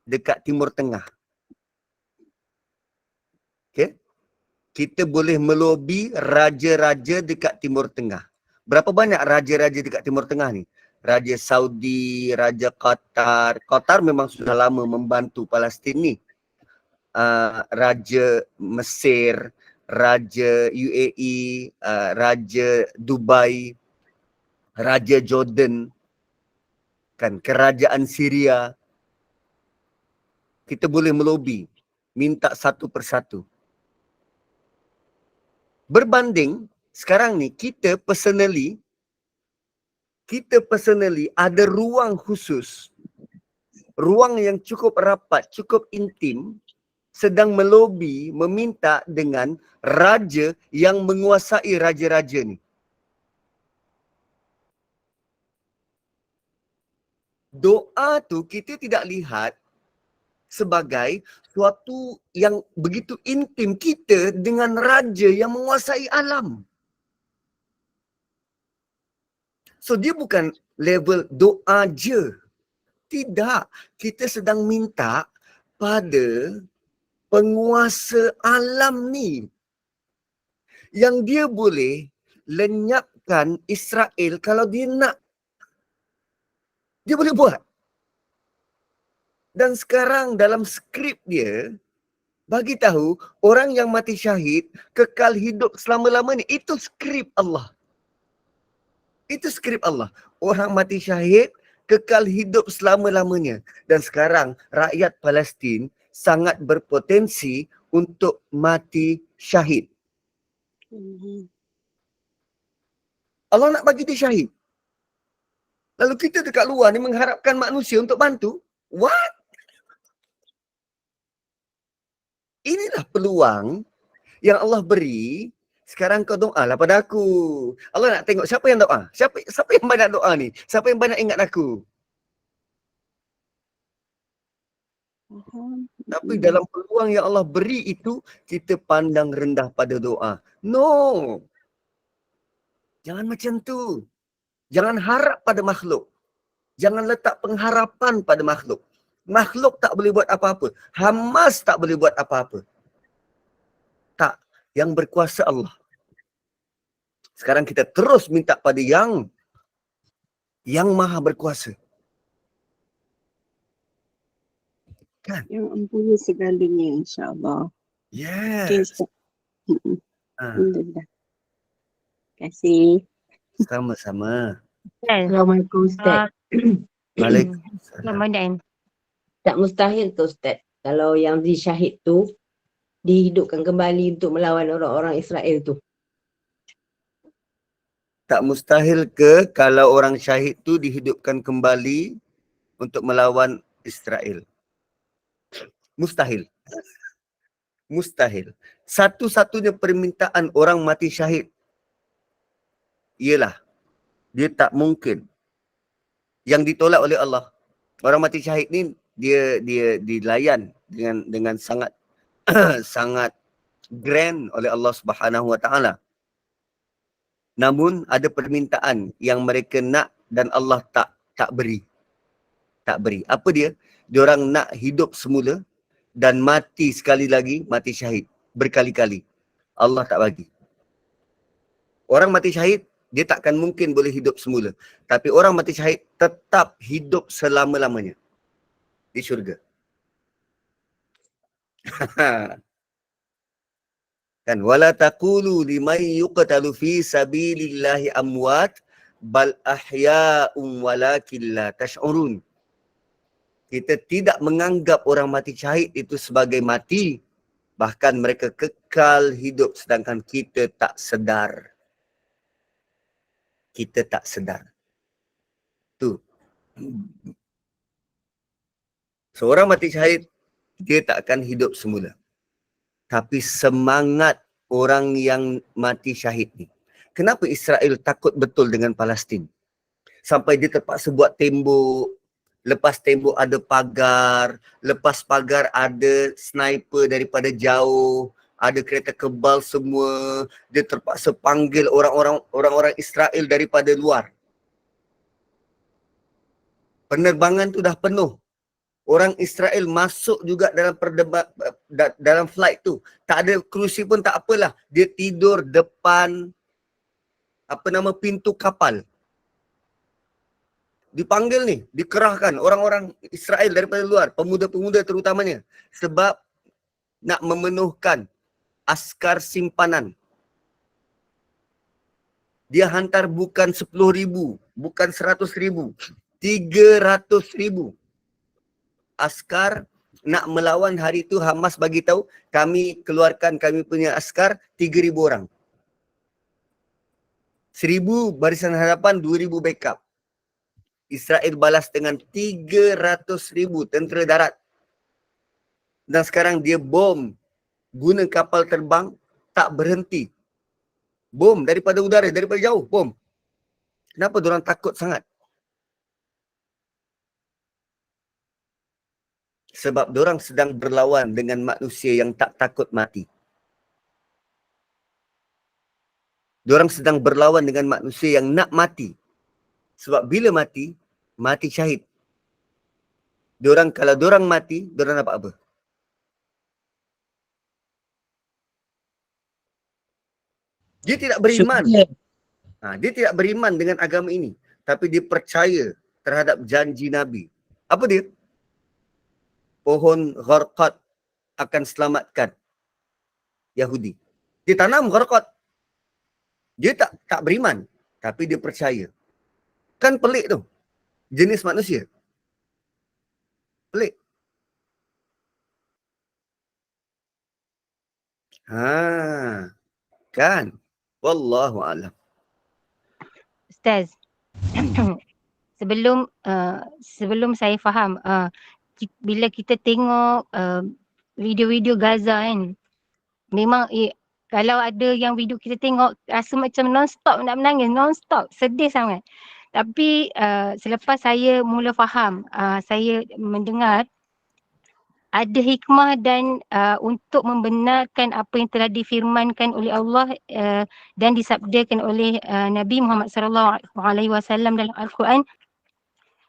dekat Timur Tengah. Okay? Kita boleh melobi raja-raja dekat Timur Tengah. Berapa banyak raja-raja dekat Timur Tengah ni? Raja Saudi, Raja Qatar. Qatar memang sudah lama membantu Palestin ni. Raja Mesir, Raja UAE, Raja Dubai, Raja Jordan, kan, Kerajaan Syria. Kita boleh melobi, minta satu persatu. Berbanding sekarang ni kita personally ada ruang khusus, ruang yang cukup rapat, cukup intim, sedang melobi, meminta dengan raja yang menguasai raja-raja ni. Doa tu kita tidak lihat sebagai suatu yang begitu intim kita dengan raja yang menguasai alam. So dia bukan level doa je. Tidak. Kita sedang minta pada penguasa alam ni. Yang dia boleh lenyapkan Israel kalau dia nak. Dia boleh buat. Dan sekarang dalam skrip dia, bagi tahu orang yang mati syahid kekal hidup selama-lamanya. Itu skrip Allah. Itu skrip Allah. Orang mati syahid kekal hidup selama-lamanya. Dan sekarang rakyat Palestin sangat berpotensi untuk mati syahid. Allah nak bagi dia syahid. Lalu kita dekat luar ni mengharapkan manusia untuk bantu. What? Inilah peluang yang Allah beri. Sekarang kau doa lah pada aku. Allah nak tengok siapa yang doa. Siapa yang banyak doa ni? Siapa yang banyak ingat aku? Tapi dalam peluang yang Allah beri itu, kita pandang rendah pada doa. No. Jangan macam tu. Jangan harap pada makhluk. Jangan letak pengharapan pada makhluk. Makhluk tak boleh buat apa-apa. Hamas tak boleh buat apa-apa. Tak. Yang berkuasa Allah. Sekarang kita terus minta pada yang maha berkuasa. Kan? Yang mempunyai segalanya, insyaAllah. Okay, Yes. Ustaz. Ha, Alhamdulillah. Terima kasih. sama-sama. Ustaz. Assalamualaikum Ustaz. Waalaikumsalam. Ramadan. Tak mustahil ke Ustaz kalau yang disyahid tu dihidupkan kembali untuk melawan orang-orang Israel tu? Tak mustahil ke kalau orang syahid tu dihidupkan kembali untuk melawan Israel? Mustahil. Mustahil. Satu-satunya permintaan orang mati syahid ialah dia tak mungkin. Yang ditolak oleh Allah. Orang mati syahid ni dia dilayan dengan sangat sangat grand oleh Allah Subhanahu Wa Taala. Namun ada permintaan yang mereka nak dan Allah tak beri. Tak beri. Apa dia? Diorang nak hidup semula dan mati sekali lagi, mati syahid berkali-kali. Allah tak bagi. Orang mati syahid, dia takkan mungkin boleh hidup semula. Tapi orang mati syahid tetap hidup selama-lamanya di syurga. Kan, wala taqulu liman yuqtalu fi sabilillahi amwat bal ahya'un walakin la tash'urun. Kita tidak menganggap orang mati syahid itu sebagai mati. Bahkan mereka kekal hidup sedangkan kita tak sedar. Kita tak sedar. Tu. Seorang mati syahid, dia tak akan hidup semula. Tapi semangat orang yang mati syahid ni. Kenapa Israel takut betul dengan Palestin? Sampai dia terpaksa buat tembok. Lepas tembok ada pagar. Lepas pagar ada sniper daripada jauh. Ada kereta kebal semua. Dia terpaksa panggil orang-orang Israel daripada luar. Penerbangan tu dah penuh. Orang Israel masuk juga dalam flight tu. Tak ada kerusi pun tak apalah. Dia tidur depan pintu kapal. Dipanggil ni, dikerahkan orang-orang Israel daripada luar, pemuda-pemuda terutamanya. Sebab nak memenuhkan askar simpanan. Dia hantar bukan 10,000, bukan 100,000, 300,000. Askar nak melawan hari itu. Hamas bagi tahu kami keluarkan kami punya askar 3,000 orang. 1,000 barisan hadapan, 2,000 backup. Israel balas dengan 300,000 tentera darat. Dan sekarang dia bom guna kapal terbang tak berhenti. Bom daripada udara, daripada jauh bom. Kenapa diorang takut sangat? Sebab diorang sedang berlawan dengan manusia yang tak takut mati. Diorang sedang berlawan dengan manusia yang nak mati. Sebab bila mati, mati syahid. Kalau diorang mati, diorang dapat apa? Dia tidak beriman. Dia tidak beriman dengan agama ini. Tapi dia percaya terhadap janji Nabi. Apa dia? Pohon gharqad akan selamatkan Yahudi. Dia tanam gharqad. Dia tak beriman. Tapi dia percaya. Kan pelik tu. Jenis manusia. Pelik. Kan? Wallahu a'lam. Ustaz, sebelum saya faham, bila kita tengok video-video Gaza kan, memang kalau ada yang video kita tengok rasa macam non-stop nak menangis, non-stop, sedih sangat. Tapi selepas saya mula faham, saya mendengar ada hikmah dan untuk membenarkan apa yang telah difirmankan oleh Allah dan disabdakan oleh Nabi Muhammad SAW dalam Al-Quran.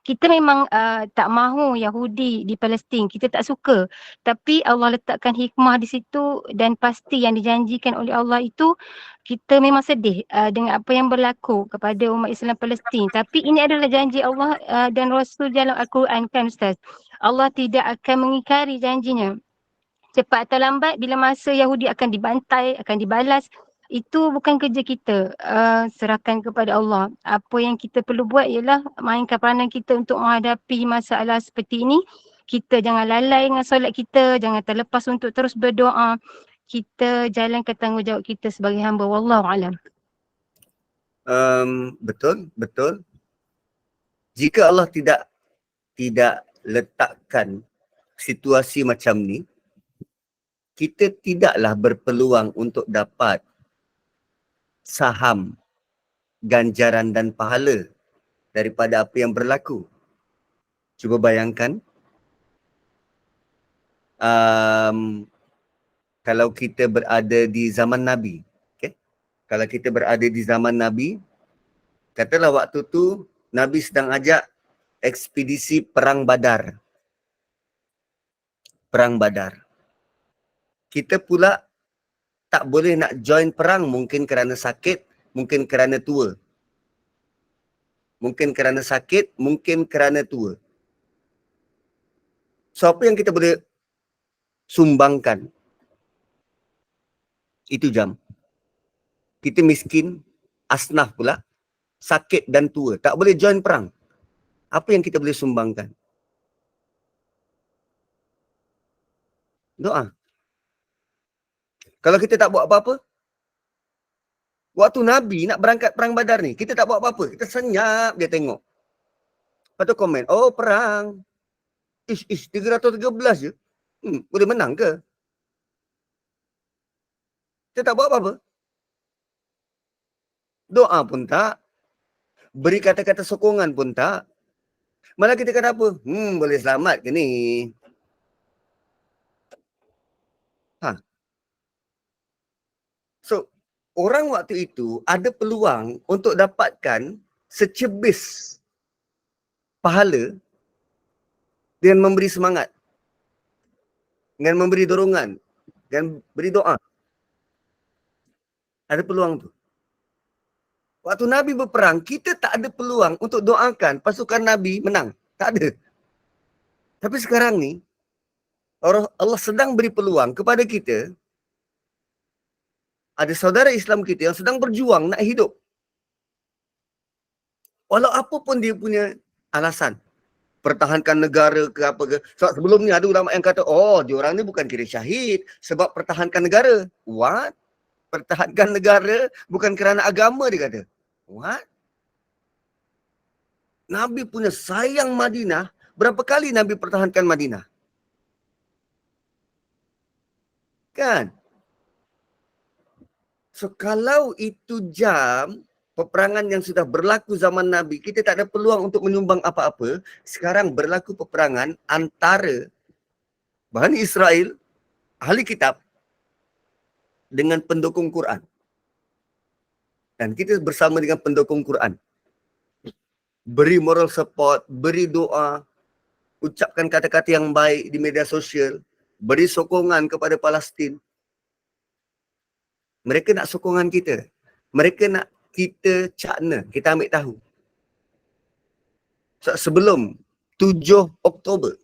kita memang tak mahu Yahudi di Palestin, kita tak suka. Tapi Allah letakkan hikmah di situ dan pasti yang dijanjikan oleh Allah itu kita memang sedih dengan apa yang berlaku kepada umat Islam Palestin. Tapi ini adalah janji Allah dan Rasul dalam Al-Quran kan Ustaz. Allah tidak akan mengingkari janjinya. Cepat atau lambat bila masa Yahudi akan dibantai, akan dibalas, itu bukan kerja kita. Serahkan kepada Allah. Apa yang kita perlu buat ialah mainkan peranan kita untuk menghadapi masalah seperti ini. Kita jangan lalai dengan solat kita, jangan terlepas untuk terus berdoa. Kita jalankan tanggungjawab kita sebagai hamba. Wallahu alam. Betul, betul. Jika Allah tidak letakkan situasi macam ni, kita tidaklah berpeluang untuk dapat saham, ganjaran dan pahala daripada apa yang berlaku. Cuba bayangkan, kalau kita berada di zaman Nabi, okay? Kalau kita berada di zaman Nabi, katalah waktu tu Nabi sedang ajak ekspedisi Perang Badar. Perang Badar. Kita pula tak boleh nak join perang, mungkin kerana sakit, mungkin kerana tua. Mungkin kerana sakit, mungkin kerana tua. So apa yang kita boleh sumbangkan? Itu jam. Kita miskin, asnaf pula, sakit dan tua. Tak boleh join perang. Apa yang kita boleh sumbangkan? Doa. Kalau kita tak buat apa-apa, waktu Nabi nak berangkat perang Badar ni, kita tak buat apa-apa. Kita senyap dia tengok. Lepas tu komen, oh perang. 313 je. Boleh menang ke? Kita tak buat apa-apa. Doa pun tak. Beri kata-kata sokongan pun tak. Malah kita kata apa? Boleh selamat ke ni? So, orang waktu itu ada peluang untuk dapatkan secebis pahala dengan memberi semangat, dengan memberi dorongan, dengan beri doa. Ada peluang tu. Waktu Nabi berperang, kita tak ada peluang untuk doakan pasukan Nabi menang. Tak ada. Tapi sekarang ni, Allah sedang beri peluang kepada kita. Ada saudara Islam kita yang sedang berjuang nak hidup. Walau apa pun dia punya alasan. Pertahankan negara ke apa ke. Sebab sebelum ni ada ulama yang kata, oh diorang ni bukan kira syahid sebab pertahankan negara. What? Pertahankan negara bukan kerana agama dia kata. What? Nabi punya sayang Madinah. Berapa kali Nabi pertahankan Madinah? Kan? So kalau itu jam peperangan yang sudah berlaku zaman Nabi, kita tak ada peluang untuk menyumbang apa-apa. Sekarang berlaku peperangan antara Bani Israel, ahli kitab, dengan pendukung Quran. Dan kita bersama dengan pendukung Quran. Beri moral support, beri doa, ucapkan kata-kata yang baik di media sosial, beri sokongan kepada Palestin. Mereka nak sokongan kita. Mereka nak kita cakna, kita ambil tahu. Sebelum 7 Oktober,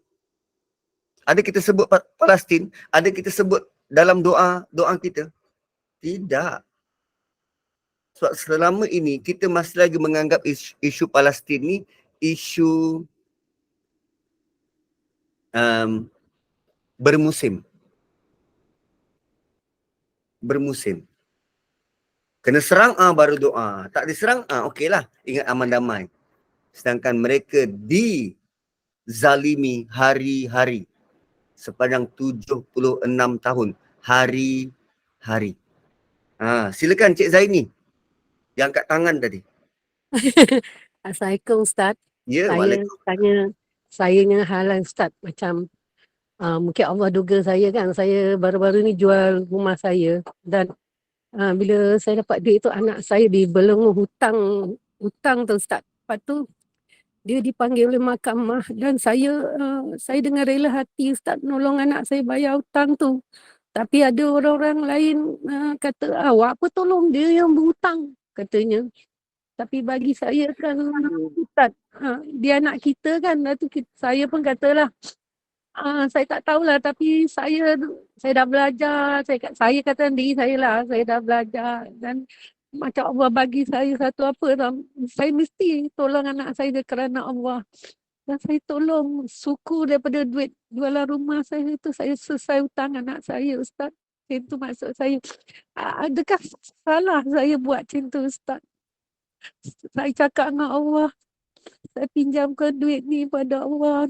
ada kita sebut Palestin, ada kita sebut dalam doa kita. Tidak. Sebab selama ini kita masih lagi menganggap isu Palestin ni isu bermusim. Kena serang baru doa. Tak diserang okeylah, ingat aman damai. Sedangkan mereka dizalimi hari-hari sepanjang 76 tahun, hari-hari. Silakan Cik Zaini yang angkat tangan tadi. Assalamualaikum Ustaz. Ya, Saya tanya, saya ni halan Ustaz, macam mungkin Allah duga saya kan, saya baru-baru ni jual rumah saya dan bila saya dapat duit tu anak saya dibelenggu hutang tu Ustaz. Lepas tu dia dipanggil oleh mahkamah dan saya dengan rela hati Ustaz nolong anak saya bayar hutang tu. Tapi ada orang-orang lain kata, awak apa tolong dia yang berhutang, katanya. Tapi bagi saya kan Ustaz, dia anak kita kan. Lepas tu saya pun katalah, saya tak tahulah tapi saya dah belajar. Saya kata diri saya lah, saya dah belajar. Dan macam Allah bagi saya satu apa tau, saya mesti tolong anak saya kerana Allah. Dan saya tolong suku daripada duit jualan rumah saya itu, saya selesai hutang anak saya Ustaz. Itu maksud saya. Adakah salah saya buat macam tu Ustaz? Saya cakap dengan Allah, saya pinjamkan duit ni pada Allah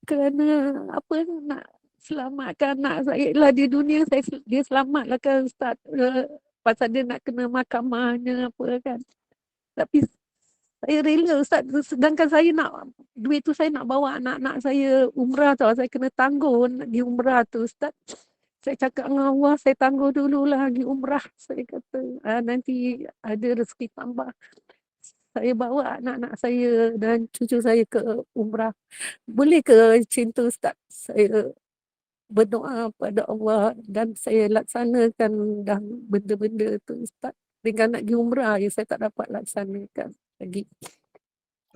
kerana apa, nak selamatkan anak saya lah di dunia. Dia selamatlah kan Ustaz. Pasal dia nak kena mahkamahnya apa kan. Tapi saya rela Ustaz, sedangkan saya nak duit tu saya nak bawa anak-anak saya umrah tau. Saya kena tangguh di umrah tu Ustaz. Saya cakap dengan Allah, saya tangguh dululah pergi umrah. Saya kata nanti ada rezeki tambah, saya bawa anak-anak saya dan cucu saya ke umrah. Boleh ke macam tu Ustaz? Saya berdoa pada Allah dan saya laksanakan dah benda-benda tu Ustaz. Dengan nak pergi umrah je saya tak dapat laksanakan lagi.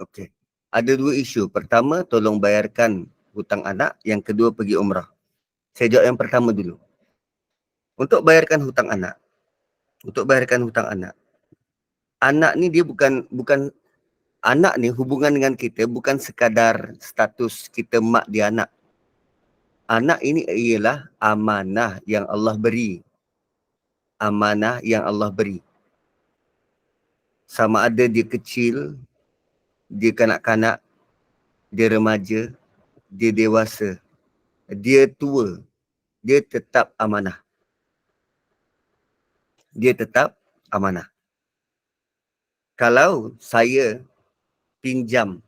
Okey. Ada dua isu. Pertama, tolong bayarkan hutang anak. Yang kedua, pergi umrah. Saya jawab yang pertama dulu. Untuk bayarkan hutang anak. Anak ni dia bukan anak ni, hubungan dengan kita bukan sekadar status kita mak dia anak. Anak ini ialah amanah yang Allah beri. Amanah yang Allah beri. Sama ada dia kecil, dia kanak-kanak, dia remaja, dia dewasa, dia tua, dia tetap amanah. Dia tetap amanah. Kalau saya pinjam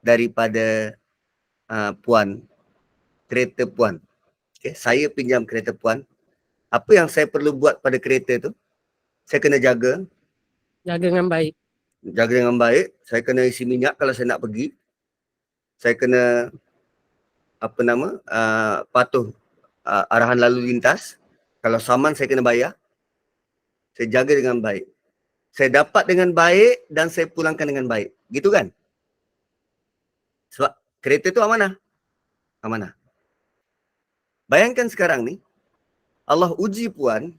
daripada puan, kereta puan, okay, saya pinjam kereta puan, apa yang saya perlu buat pada kereta tu? Saya kena jaga. Jaga dengan baik. Jaga dengan baik. Saya kena isi minyak kalau saya nak pergi. Saya kena patuh arahan lalu lintas. Kalau saman saya kena bayar. Saya jaga dengan baik. Saya dapat dengan baik dan saya pulangkan dengan baik. Gitu kan? Sebab kereta tu amanah. Amanah. Bayangkan sekarang ni, Allah uji puan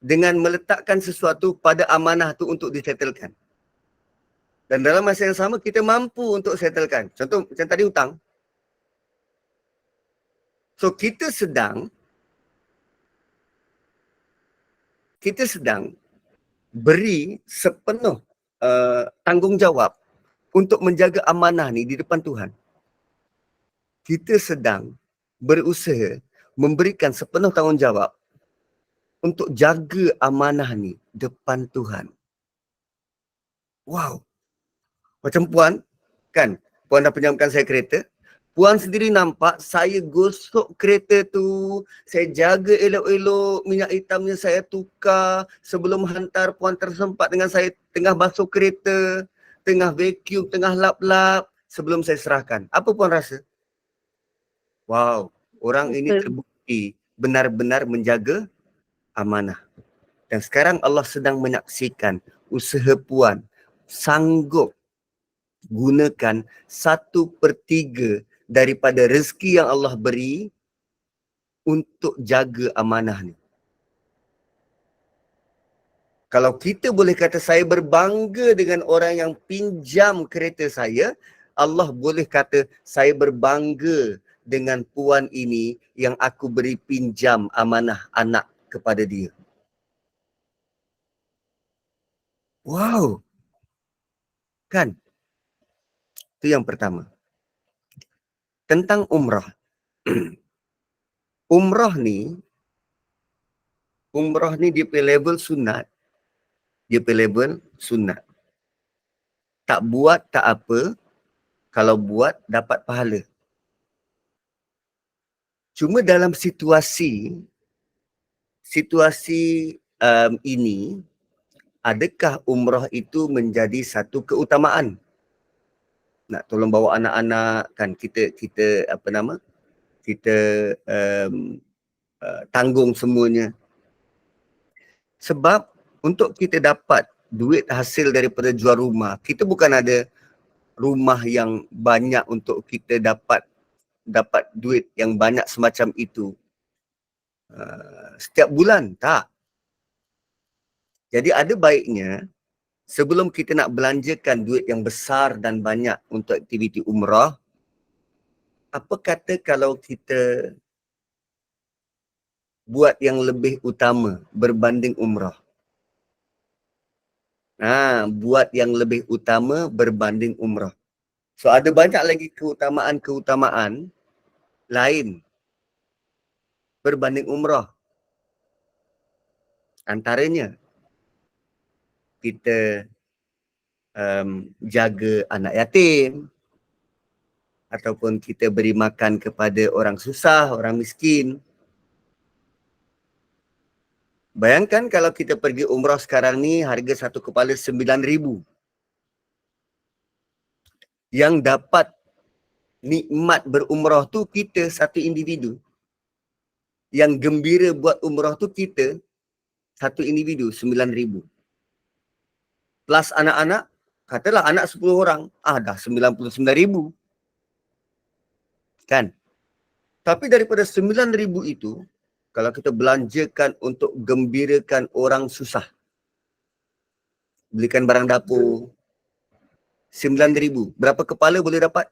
dengan meletakkan sesuatu pada amanah tu untuk disettlekan. Dan dalam masa yang sama, kita mampu untuk settlekan. Contoh macam tadi hutang. So kita sedang beri sepenuh tanggungjawab untuk menjaga amanah ni di depan Tuhan. Kita sedang berusaha memberikan sepenuh tanggungjawab untuk jaga amanah ni depan Tuhan. Wow. Macam puan, kan? Puan dah pinjamkan saya kereta. Puan sendiri nampak saya gosok kereta tu, saya jaga elok-elok, minyak hitamnya saya tukar. Sebelum hantar, puan tersempat dengan saya tengah basuh kereta, tengah vacuum, tengah lap-lap sebelum saya serahkan. Apa puan rasa? Wow, orang ini terbukti benar-benar menjaga amanah. Dan sekarang Allah sedang menyaksikan usaha puan sanggup gunakan 1/3 daripada rezeki yang Allah beri untuk jaga amanah ni. Kalau kita boleh kata saya berbangga dengan orang yang pinjam kereta saya, Allah boleh kata saya berbangga dengan puan ini yang aku beri pinjam amanah anak kepada dia. Wow. Kan? Itu yang pertama. Tentang umrah. Umrah ni dia punya level sunat. Tak buat tak apa, kalau buat dapat pahala. Cuma dalam situasi ini, adakah umrah itu menjadi satu keutamaan? nak tolong bawa anak-anak kan, kita apa nama, kita tanggung semuanya. Sebab untuk kita dapat duit hasil daripada jual rumah, kita bukan ada rumah yang banyak untuk kita dapat duit yang banyak semacam itu setiap bulan, tak. Jadi ada baiknya sebelum kita nak belanjakan duit yang besar dan banyak untuk aktiviti umrah, apa kata kalau kita buat yang lebih utama berbanding umrah? Buat yang lebih utama berbanding umrah. So ada banyak lagi keutamaan lain berbanding umrah. Antaranya kita jaga anak yatim, ataupun kita beri makan kepada orang susah, orang miskin. Bayangkan kalau kita pergi umrah sekarang ni, harga satu kepala 9,000. Yang dapat nikmat berumrah tu kita satu individu. Yang gembira buat umrah tu kita satu individu, 9,000. Plus anak-anak, katalah anak 10 orang, dah 99,000. Kan? Tapi daripada 9,000 itu, kalau kita belanjakan untuk gembirakan orang susah, belikan barang dapur, 9,000. Berapa kepala boleh dapat?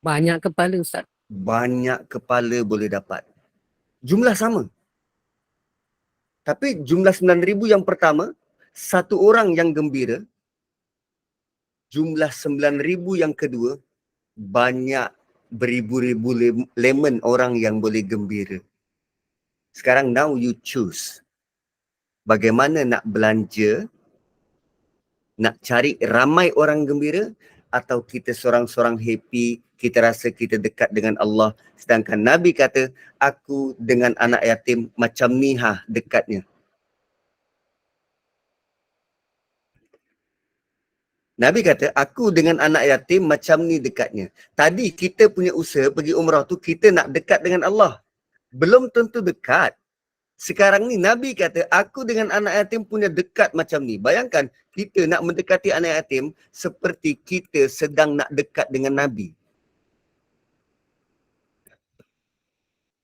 Banyak kepala, Ustaz. Banyak kepala boleh dapat. Jumlah sama. Tapi jumlah 9,000 yang pertama, satu orang yang gembira. Jumlah 9,000 yang kedua, banyak beribu-ribu lemon orang yang boleh gembira. Sekarang now you choose. Bagaimana nak belanja, nak cari ramai orang gembira, atau kita seorang-seorang happy, kita rasa kita dekat dengan Allah. Sedangkan Nabi kata, aku dengan anak yatim macam ni dekatnya. Nabi kata, aku dengan anak yatim macam ni dekatnya. Tadi kita punya usaha pergi umrah tu, kita nak dekat dengan Allah. Belum tentu dekat. Sekarang ni Nabi kata, aku dengan anak yatim punya dekat macam ni. Bayangkan, kita nak mendekati anak yatim seperti kita sedang nak dekat dengan Nabi.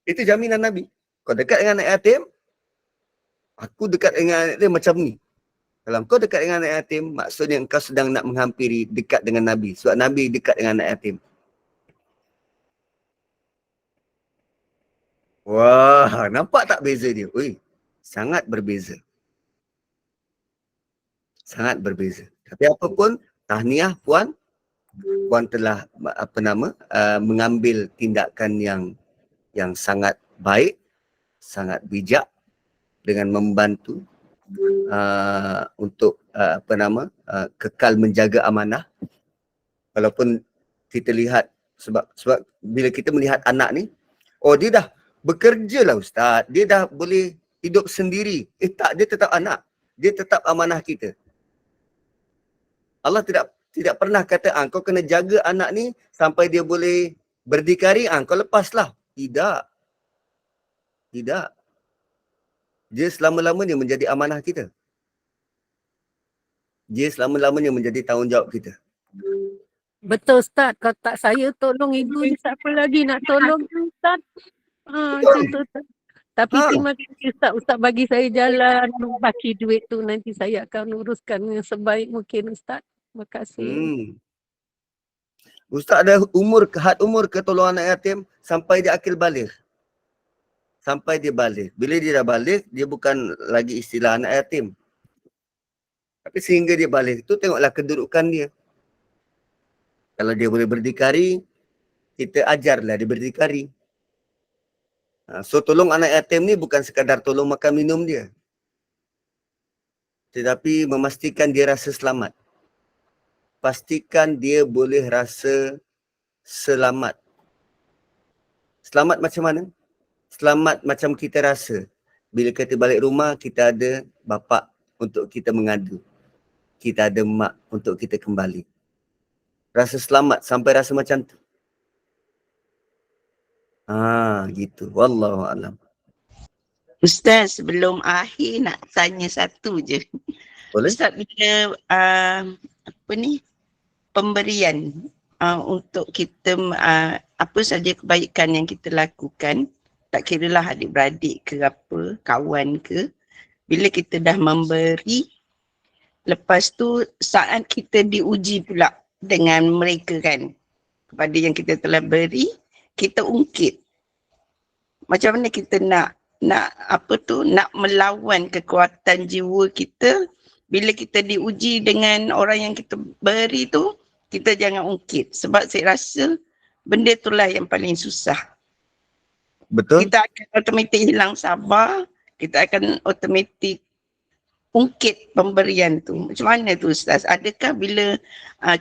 Itu jaminan Nabi. Kau dekat dengan anak yatim, aku dekat dengan anak yatim macam ni. Kalau kau dekat dengan anak yatim, maksudnya engkau sedang nak menghampiri dekat dengan Nabi. Sebab Nabi dekat dengan anak yatim. Wah, nampak tak beza dia? Ui, sangat berbeza. Sangat berbeza. Tapi apapun, tahniah Puan. Puan telah mengambil tindakan yang sangat baik, sangat bijak dengan membantu untuk kekal menjaga amanah. Walaupun kita lihat sebab bila kita melihat anak ni, dia dah bekerja lah Ustaz, dia dah boleh hidup sendiri. Tak, dia tetap anak, dia tetap amanah kita. Allah tidak pernah kata kau kena jaga anak ni sampai dia boleh berdikari, kau lepaslah. Tidak. Dia selama-lamanya menjadi amanah kita. Dia selama-lamanya menjadi tanggungjawab kita. Betul Ustaz. Kalau tak saya tolong ibu ni, siapa lagi nak tolong Ustaz? Betul. Tapi terima kasih Ustaz. Ustaz bagi saya jalan, bagi duit tu nanti saya akan uruskan sebaik mungkin Ustaz. Terima kasih. Ustaz ada had umur ke tolong anak yatim sampai dia akil balik. Sampai dia balik. Bila dia dah balik, dia bukan lagi istilah anak yatim. Tapi sehingga dia balik tu, tengoklah kedudukan dia. Kalau dia boleh berdikari, kita ajarlah dia berdikari. So tolong anak yatim ni bukan sekadar tolong makan minum dia. Tetapi memastikan dia rasa selamat. Pastikan dia boleh rasa selamat. Selamat macam mana? Selamat macam kita rasa bila kita balik rumah, kita ada bapa untuk kita mengadu. kita ada mak untuk kita kembali. Rasa selamat sampai rasa macam tu. Gitu. Wallahu a'lam. Ustaz, sebelum akhir nak tanya satu je. Boleh? Ustaz, bila pemberian untuk kita apa saja kebaikan yang kita lakukan, tak kiralah adik-beradik ke apa, kawan ke, bila kita dah memberi, lepas tu saat kita diuji pula dengan mereka kan, kepada yang kita telah beri, kita ungkit. Macam mana kita nak melawan kekuatan jiwa kita bila kita diuji dengan orang yang kita beri tu, kita jangan ungkit. Sebab saya rasa benda itulah yang paling susah. Betul. Kita akan automatik hilang sabar, kita akan automatik ungkit pemberian tu. Macam mana tu Ustaz? Adakah bila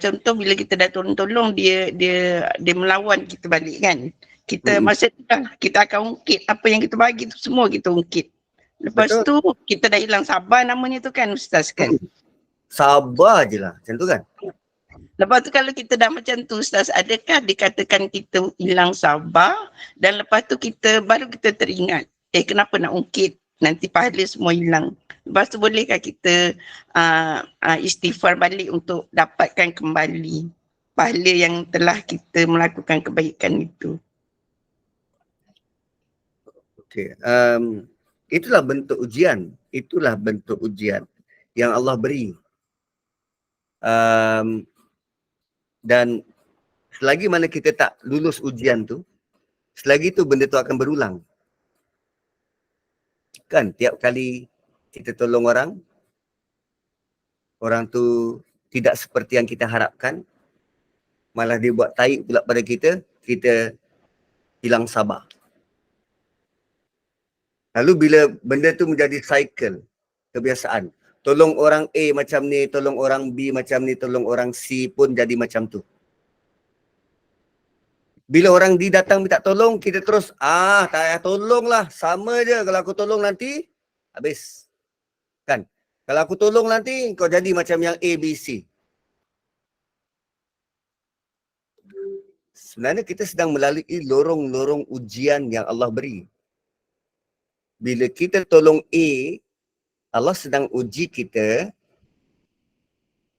contoh bila kita dah tolong dia melawan kita balik kan? Kita masa tu dah kita akan ungkit apa yang kita bagi tu, semua kita ungkit. Lepas tu kita dah hilang sabar namanya tu kan Ustaz kan? Sabar je lah macam tu kan. Lepas tu kalau kita dah macam tu Ustaz, adakah dikatakan kita hilang sabar dan lepas tu baru kita teringat, kenapa nak ungkit? Nanti pahala semua hilang. Lepas tu bolehkah kita istighfar balik untuk dapatkan kembali pahala yang telah kita melakukan kebaikan itu? Okay. Itulah bentuk ujian. Itulah bentuk ujian yang Allah beri. Dan selagi mana kita tak lulus ujian tu, selagi tu benda tu akan berulang. Kan tiap kali kita tolong orang tu tidak seperti yang kita harapkan, malah dia buat taik pula pada kita hilang sabar. Lalu bila benda tu menjadi cycle, kebiasaan, tolong orang A macam ni, tolong orang B macam ni, tolong orang C pun jadi macam tu. Bila orang D datang minta tolong, kita terus, tak payah tolong lah, sama je, kalau aku tolong nanti, habis. Kan? Kalau aku tolong nanti, kau jadi macam yang A, B, C. Sebenarnya kita sedang melalui lorong-lorong ujian yang Allah beri. Bila kita tolong A, Allah sedang uji kita.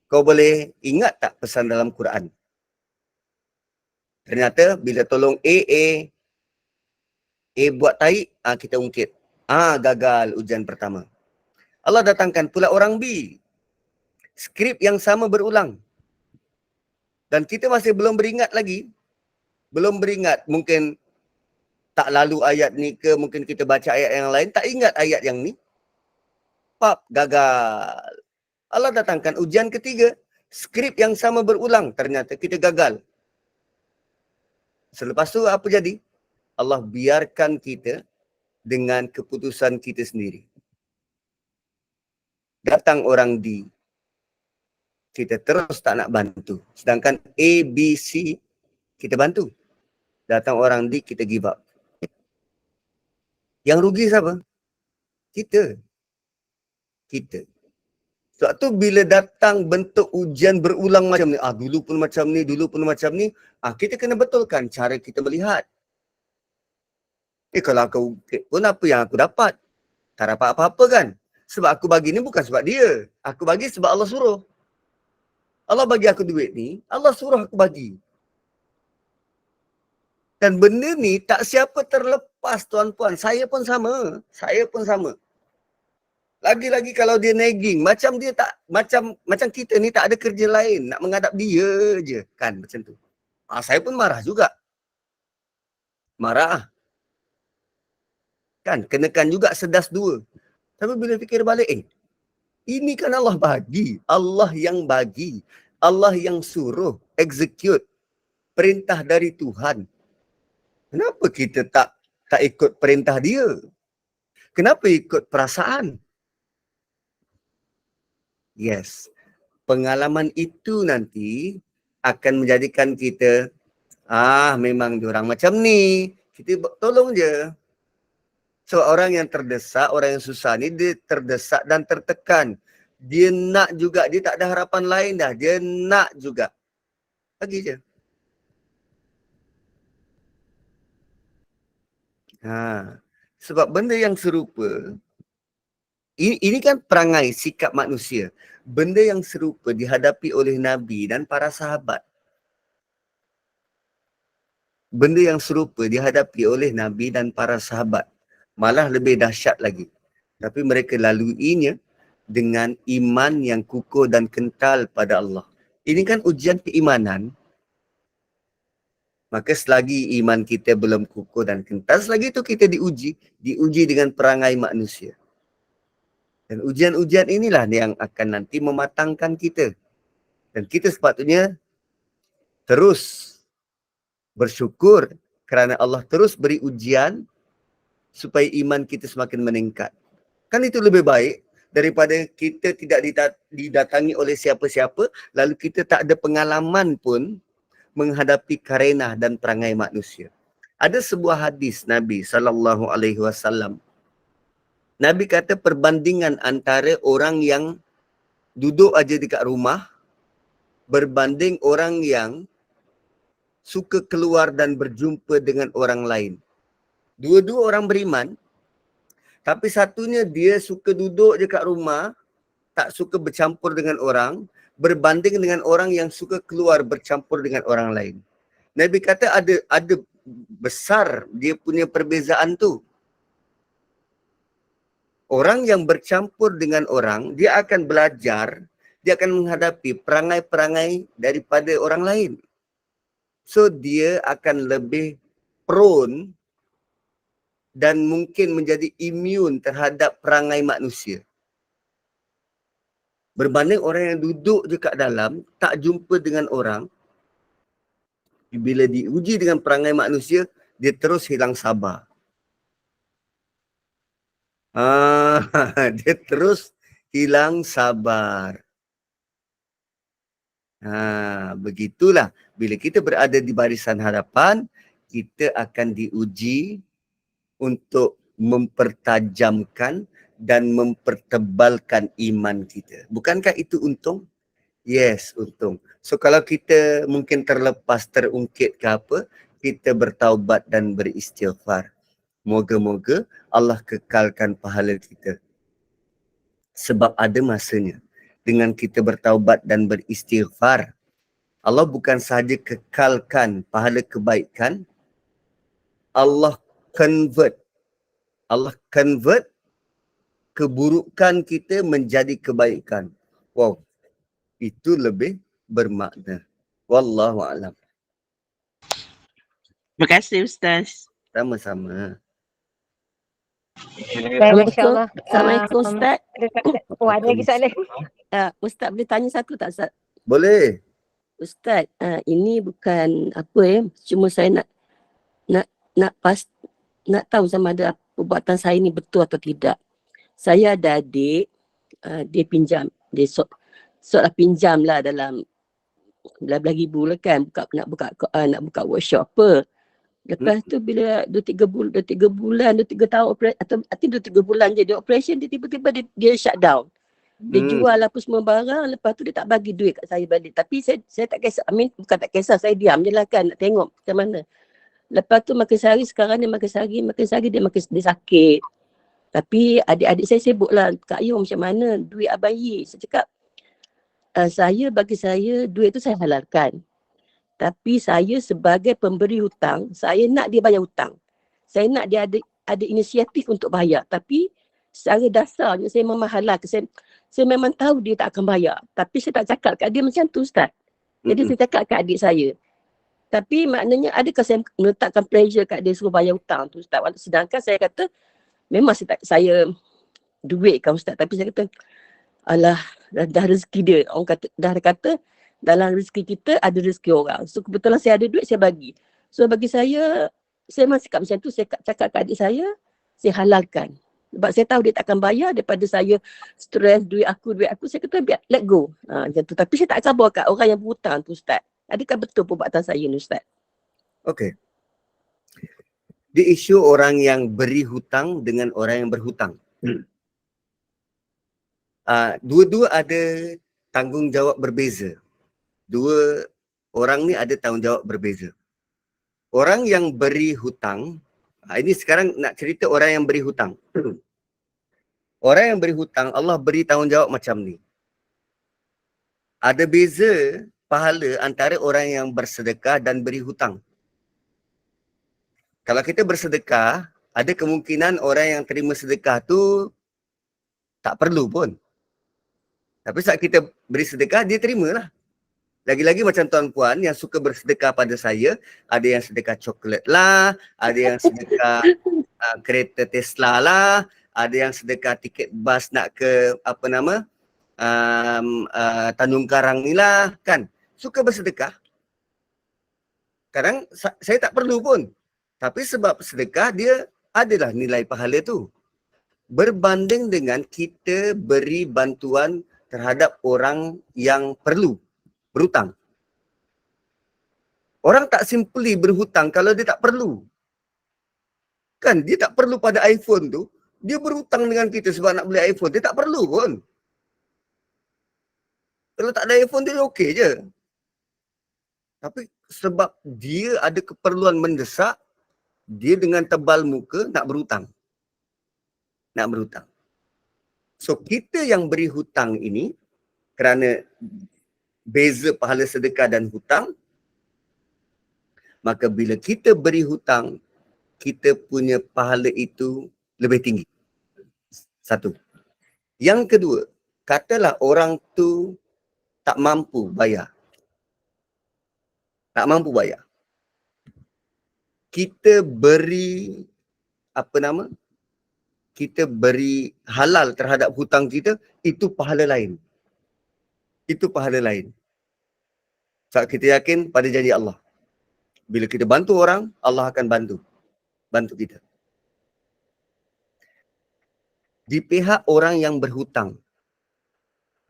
Kau boleh ingat tak pesan dalam Quran? Ternyata bila tolong A buat taik, kita ungkit. Gagal ujian pertama. Allah datangkan pula orang B. Skrip yang sama berulang. Dan kita masih belum beringat lagi. Belum beringat, mungkin tak lalu ayat ni ke, mungkin kita baca ayat yang lain, tak ingat ayat yang ni. Gagal. Allah datangkan ujian ketiga. Skrip yang sama berulang. Ternyata kita gagal. Selepas tu apa jadi? Allah biarkan kita dengan keputusan kita sendiri. Datang orang D. Kita terus tak nak bantu. Sedangkan A, B, C kita bantu. Datang orang D, kita give up. Yang rugi siapa? Kita. Sebab tu bila datang bentuk ujian berulang macam ni, dulu pun macam ni, kita kena betulkan cara kita melihat. Kalau aku pun apa yang aku dapat? Tak dapat apa-apa kan? Sebab aku bagi ni bukan sebab dia. Aku bagi sebab Allah suruh. Allah bagi aku duit ni, Allah suruh aku bagi. Dan benda ni tak siapa terlepas tuan-puan. Saya pun sama. Lagi-lagi kalau dia nagging, macam dia tak, macam kita ni tak ada kerja lain, nak menghadap dia je, kan macam tu. Saya pun marah juga. Marah. Kan, kenakan juga sedas dua. Tapi bila fikir balik, ini kan Allah bagi. Allah yang bagi. Allah yang suruh, execute. Perintah dari Tuhan. Kenapa kita tak ikut perintah dia? Kenapa ikut perasaan? Yes. Pengalaman itu nanti akan menjadikan kita, memang diorang macam ni. Kita tolong je. So orang yang terdesak, orang yang susah ni dia terdesak dan tertekan. Dia nak juga. Dia tak ada harapan lain dah. Dia nak juga. Bagi je. Sebab benda yang serupa, ini kan perangai sikap manusia. Benda yang serupa dihadapi oleh Nabi dan para sahabat. Benda yang serupa dihadapi oleh Nabi dan para sahabat. Malah lebih dahsyat lagi. Tapi mereka laluinya dengan iman yang kukuh dan kental pada Allah. Ini kan ujian keimanan. Maka selagi iman kita belum kukuh dan kental, selagi itu kita diuji dengan perangai manusia. Dan ujian-ujian inilah yang akan nanti mematangkan kita. Dan kita sepatutnya terus bersyukur kerana Allah terus beri ujian supaya iman kita semakin meningkat. Kan itu lebih baik daripada kita tidak didatangi oleh siapa-siapa, lalu kita tak ada pengalaman pun menghadapi karenah dan perangai manusia. Ada sebuah hadis Nabi SAW. Nabi kata perbandingan antara orang yang duduk aja dekat rumah berbanding orang yang suka keluar dan berjumpa dengan orang lain. Dua-dua orang beriman, tapi satunya dia suka duduk je kat rumah, tak suka bercampur dengan orang, berbanding dengan orang yang suka keluar bercampur dengan orang lain. Nabi kata ada besar dia punya perbezaan tu. Orang yang bercampur dengan orang, dia akan belajar, dia akan menghadapi perangai-perangai daripada orang lain. So dia akan lebih prone dan mungkin menjadi imun terhadap perangai manusia. Berbanding orang yang duduk je kat dalam, tak jumpa dengan orang, bila diuji dengan perangai manusia, dia terus hilang sabar. Dia terus hilang sabar. Begitulah. Bila kita berada di barisan hadapan, kita akan diuji untuk mempertajamkan dan mempertebalkan iman kita. Bukankah itu untung? Yes, untung. So kalau kita mungkin terlepas, terungkit ke apa, kita bertaubat dan beristighfar. Moga-moga Allah kekalkan pahala kita. Sebab ada masanya. Dengan kita bertaubat dan beristighfar, Allah bukan sahaja kekalkan pahala kebaikan, Allah convert keburukan kita menjadi kebaikan. Wow, itu lebih bermakna. Wallahu a'lam. Terima kasih Ustaz. Sama-sama. InsyaAllah. Assalamualaikum Ustaz. Ada lagi soalan? Ustaz boleh tanya satu tak Ustaz? Boleh. Ustaz, ini bukan apa cuma saya nak tahu sama ada perbuatan saya ni betul atau tidak. Saya ada adik, dia pinjam, dia sok pinjam lah dalam belah-belah ribu lah kan, nak buka workshop apa. Lepas tu bila 2-3 bulan, 2-3 tahun atau 2-3 bulan je dia operation, dia tiba-tiba dia shut down. Dia jual apa semua barang, lepas tu dia tak bagi duit kat saya balik. Tapi saya tak kisah, bukan tak kisah, saya diam je lah kan, nak tengok macam mana. Lepas tu makin sehari sekarang dia makin sehari dia sakit. Tapi adik-adik saya sibuk lah, Kak Yu macam mana duit Abang Yi. Saya cakap, bagi saya duit tu saya halalkan. Tapi saya sebagai pemberi hutang, saya nak dia bayar hutang. Saya nak dia ada inisiatif untuk bayar. Tapi secara dasarnya saya memang halalkan. Saya memang tahu dia tak akan bayar. Tapi saya tak cakap kat dia macam tu Ustaz. Jadi saya cakap kat adik saya. Tapi maknanya adakah saya meletakkan pressure kat dia suruh bayar hutang tu Ustaz. Sedangkan saya kata memang saya duitkan Ustaz. Tapi saya kata alah dah rezeki dia. Orang kata, dah kata dalam rezeki kita ada rezeki orang. So kebetulan saya ada duit saya bagi. So bagi saya masih cakap macam tu. Saya cakap kat adik saya halalkan. Sebab saya tahu dia tak akan bayar daripada saya stres duit aku. Saya kata biar let go. Macam tu. Tapi saya tak sabar kat orang yang berhutang tu Ustaz. Adakah betul perbuatan saya ni Ustaz? Okey. Di isu orang yang beri hutang dengan orang yang berhutang. Dua-dua ada tanggungjawab berbeza. Dua orang ni ada tanggungjawab berbeza. Orang yang beri hutang, ini sekarang nak cerita orang yang beri hutang. Orang yang beri hutang, Allah beri tanggungjawab macam ni. Ada beza pahala antara orang yang bersedekah dan beri hutang. Kalau kita bersedekah, ada kemungkinan orang yang terima sedekah tu tak perlu pun. Tapi saat kita beri sedekah, dia terimalah. Lagi-lagi macam tuan-puan yang suka bersedekah pada saya, ada yang sedekah coklat lah, ada yang sedekah kereta Tesla lah, ada yang sedekah tiket bas nak ke Tanjung Karang ni lah, kan. Suka bersedekah. Kadang saya tak perlu pun. Tapi sebab sedekah dia adalah nilai pahala tu. Berbanding dengan kita beri bantuan terhadap orang yang perlu berhutang. Orang tak simply berhutang kalau dia tak perlu. Kan dia tak perlu pada iPhone tu, dia berhutang dengan kita sebab nak beli iPhone, dia tak perlu pun. Kalau tak ada iPhone dia okey je. Tapi sebab dia ada keperluan mendesak, dia dengan tebal muka nak berhutang. Nak berhutang. So kita yang beri hutang ini, kerana beza pahala sedekah dan hutang, maka bila kita beri hutang, kita punya pahala itu lebih tinggi. Satu. Yang kedua, katalah orang tu tak mampu bayar. Tak mampu bayar. Kita beri kita beri halal terhadap hutang kita, itu pahala lain. Itu pahala lain. Sebab kita yakin pada janji Allah. Bila kita bantu orang, Allah akan bantu kita. Di pihak orang yang berhutang,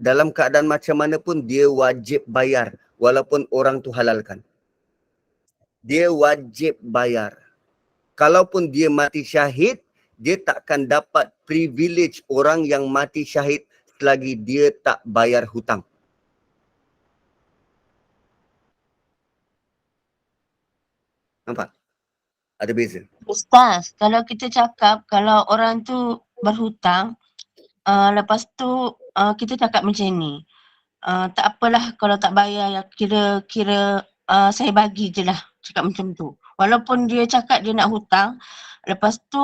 dalam keadaan macam mana pun dia wajib bayar walaupun orang tu halalkan. Dia wajib bayar. Kalaupun dia mati syahid, dia takkan dapat privilege orang yang mati syahid selagi dia tak bayar hutang. Nampak? Ada beza. Ustaz, kalau kita cakap kalau orang tu berhutang, lepas tu kita cakap macam ni, tak apalah kalau tak bayar, ya kira saya bagi je lah, cakap macam tu. Walaupun dia cakap dia nak hutang, lepas tu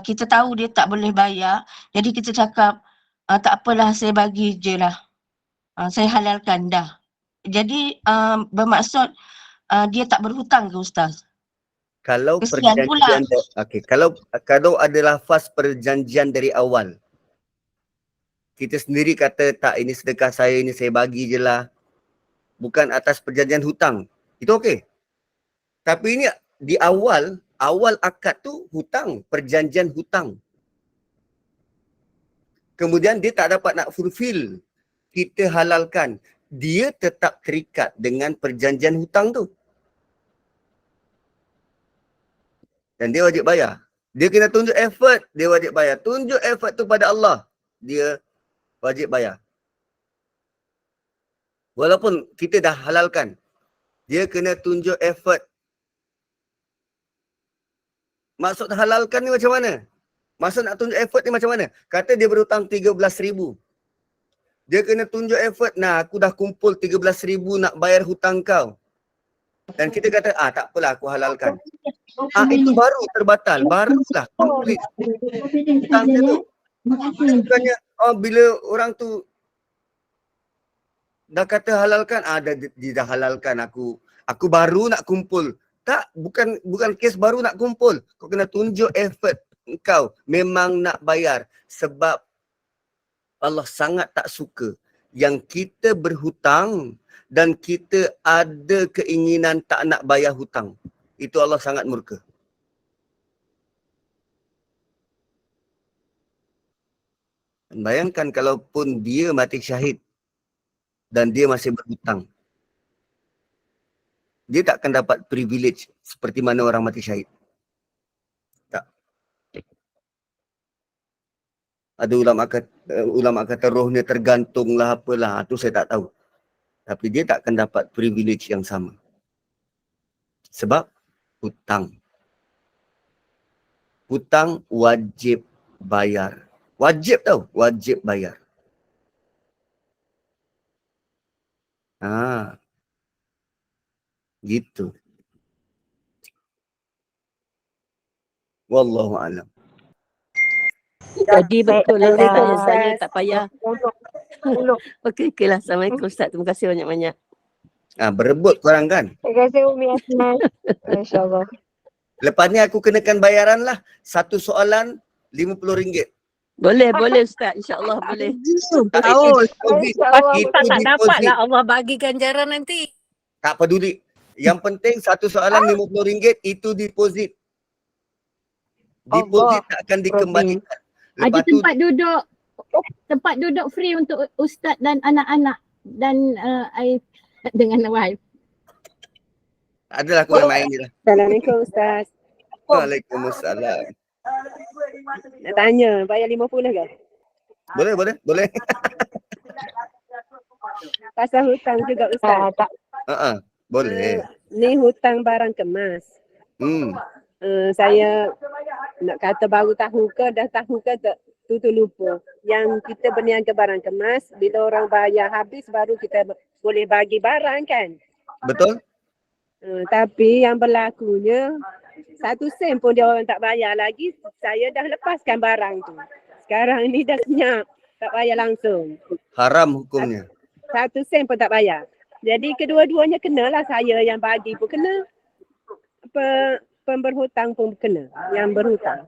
kita tahu dia tak boleh bayar, jadi kita cakap tak apalah saya bagi je lah, saya halalkan dah. Jadi bermaksud dia tak berhutang ke Ustaz? Kalau Kesian perjanjian, kalau ada lafaz perjanjian dari awal, kita sendiri kata tak, ini sedekah saya, ini saya bagi je lah, bukan atas perjanjian hutang, itu okey. Tapi ini di awal akad tu hutang, perjanjian hutang. Kemudian dia tak dapat nak fulfill, kita halalkan, dia tetap terikat dengan perjanjian hutang tu. Dan dia wajib bayar. Dia kena tunjuk effort, dia wajib bayar. Tunjuk effort tu pada Allah, dia wajib bayar. Walaupun kita dah halalkan, dia kena tunjuk effort. Maksud halalkan ni macam mana? Maksud nak tunjuk effort ni macam mana? Kata dia berhutang 13,000. Dia kena tunjuk effort, nah aku dah kumpul 13,000 nak bayar hutang kau. Dan kita kata, tak apalah aku halalkan. Itu baru terbatal, barulah complete hutang dia tu. Bukannya bila orang tu dah kata halalkan, dia dah halalkan, aku baru nak kumpul. Tak, bukan kes baru nak kumpul. Kau kena tunjuk effort kau memang nak bayar. Sebab Allah sangat tak suka yang kita berhutang dan kita ada keinginan tak nak bayar hutang. Itu Allah sangat murka. Bayangkan kalaupun dia mati syahid dan dia masih berhutang, dia tak akan dapat privilege seperti mana orang mati syahid. Tak. Ada ulama kata, ulama kata rohnya tergantung lah apalah, tu saya tak tahu. Tapi dia takkan dapat privilege yang sama. Sebab hutang. Hutang wajib bayar. Wajib tau, wajib bayar. Gitu. Wallahu a'lam. Jadi betul lah Ustaz. saya tak payah. Okey lah. Assalamualaikum Ustaz. Terima kasih banyak-banyak. Berebut korang kan. Terima kasih Umi Asman. Masya-Allah. Lepas ni aku kenakan bayaran lah. Satu soalan RM50. Boleh Ustaz. InsyaAllah boleh. Masya-Allah. Kita tak dapat lah Allah bagi ganjaran nanti. Tak peduli. Yang penting satu soalan RM50 itu deposit. Deposit tak akan dikembalikan. Ada tempat duduk free untuk ustaz dan anak-anak dan dengan wife. Adalah korang main ni lah. Assalamualaikum Ustaz. Waalaikumsalam. Nak tanya, bayar 50 ke? Boleh. Pasal hutang juga Ustaz. Boleh. Ni hutang barang kemas. Saya nak kata baru tahu ke dah tahu ke tak, tu lupa. Yang kita berniaga barang kemas, bila orang bayar habis baru kita boleh bagi barang kan? Betul? Tapi yang berlakunya 1 sen pun dia orang tak bayar lagi, saya dah lepaskan barang tu. Sekarang ni dah senyap, tak bayar langsung. Haram hukumnya. 1 sen pun tak bayar. Jadi kedua-duanya kenalah, saya yang bagi pun kena. Pemberhutang pun kena, yang berhutang.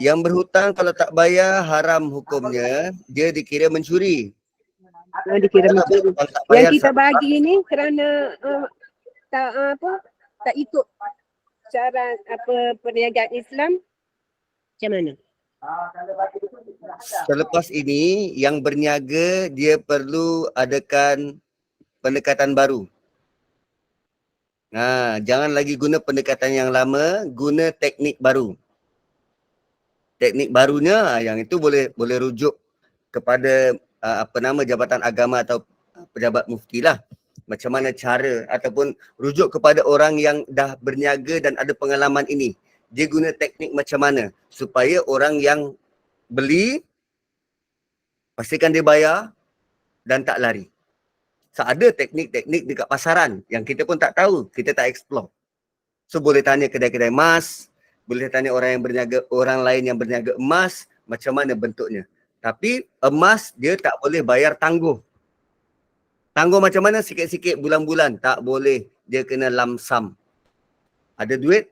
Yang berhutang kalau tak bayar haram hukumnya, dia dikira mencuri. Dikira mencuri. Yang kita bagi ni kerana tak ikut cara perniagaan Islam, macam mana? Selepas ini yang berniaga dia perlu adakan pendekatan baru. Jangan lagi guna pendekatan yang lama, guna teknik baru. Teknik barunya yang itu boleh rujuk kepada Jabatan Agama atau pejabat mufti lah. Macam mana cara ataupun rujuk kepada orang yang dah berniaga dan ada pengalaman ini. Dia guna teknik macam mana supaya orang yang beli pastikan dia bayar dan tak lari. So, ada teknik-teknik dekat pasaran yang kita pun tak tahu, kita tak explore. So boleh tanya kedai-kedai emas, boleh tanya orang lain yang berniaga emas, macam mana bentuknya. Tapi emas dia tak boleh bayar tangguh. Tangguh macam mana? Sikit-sikit bulan-bulan, tak boleh. Dia kena lump sum. Ada duit,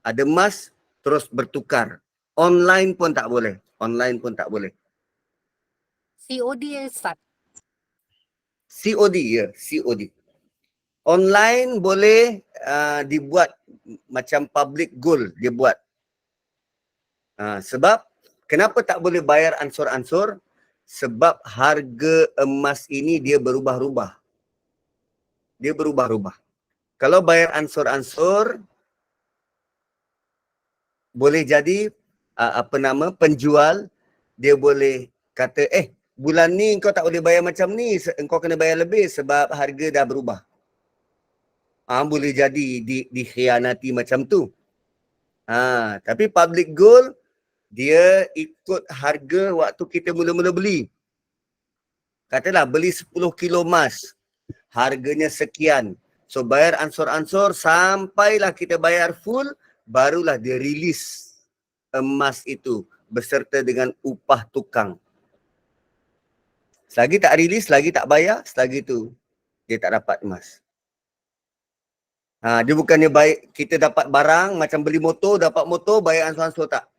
ada emas, terus bertukar. Online pun tak boleh. COD Ustaz. COD, ya, COD. Online boleh dibuat macam public gold dia buat. Sebab kenapa tak boleh bayar ansur-ansur? Sebab harga emas ini dia berubah-ubah. Kalau bayar ansur-ansur, boleh jadi penjual dia boleh kata bulan ni kau tak boleh bayar macam ni, engkau kena bayar lebih sebab harga dah berubah. Boleh jadi dikhianati macam tu. Tapi public gold dia ikut harga waktu kita mula-mula beli. Katalah beli 10 kilo emas, harganya sekian. So bayar ansur-ansur sampailah kita bayar full, barulah dia release emas itu beserta dengan upah tukang. Selagi tak release, selagi tak bayar, selagi tu dia tak dapat emas. Dia bukannya baik kita dapat barang macam beli motor, dapat motor bayar ansur-ansur, tak.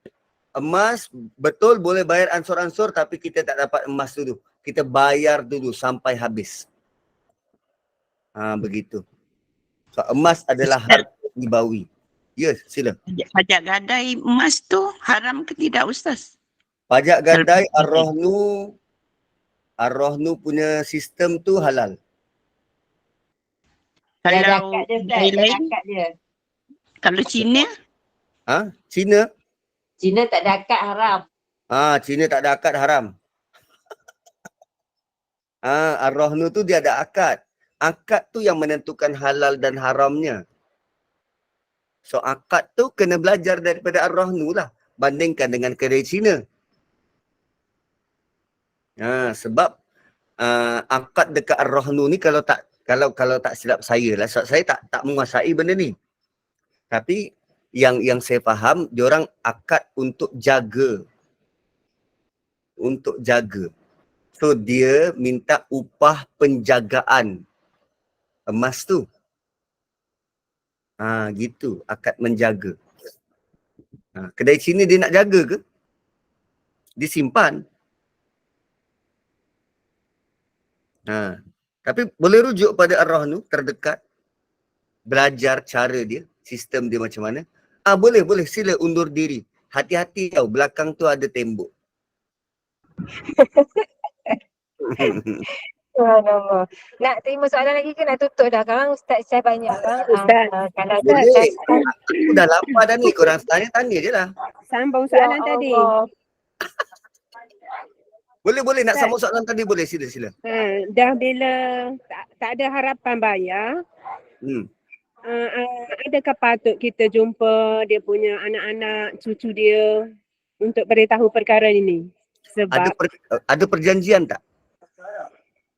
Emas betul boleh bayar ansur-ansur tapi kita tak dapat emas dulu. Kita bayar dulu sampai habis. Begitu. So, emas adalah harta ribawi. Ya, sila. Pajak gadai emas tu haram ke tidak Ustaz? Pajak gadai Ar-Rahnu punya sistem tu halal. Kalau lain, kalau Cina? Cina? Cina tak ada akad haram. Cina tak ada akad haram. Ar-rahnu tu dia ada akad. Akad tu yang menentukan halal dan haramnya. So akad tu kena belajar daripada ar-rahnu lah. Bandingkan dengan kedai Cina. Sebab akad dekat ar-rahnu ni kalau tak silap saya lah. Sebab saya tak menguasai benda ni. Tapi yang saya faham, diorang akad untuk jaga. Untuk jaga. So dia minta upah penjagaan emas tu. Gitu, akad menjaga. Kedai Cina dia nak jaga ke? Dia simpan. Tapi boleh rujuk pada ar-rahnu terdekat. Belajar cara dia, sistem dia macam mana. Boleh, sila undur diri. Hati-hati tau, belakang tu ada tembok. Subhanallah. Nak terima soalan lagi ke nak tutup dah? Sekarang Ustaz Syah banyak kan? Kalau Boleh. Aku dah lapar dah ni. Korang tanya je lah. Sambung soalan tadi. Boleh. Nak sambung soalan tadi boleh. Sila. Dah bila tak ada harapan bayar, adakah patut kita jumpa dia punya anak-anak, cucu dia untuk beritahu perkara ini? Sebab ada perjanjian tak?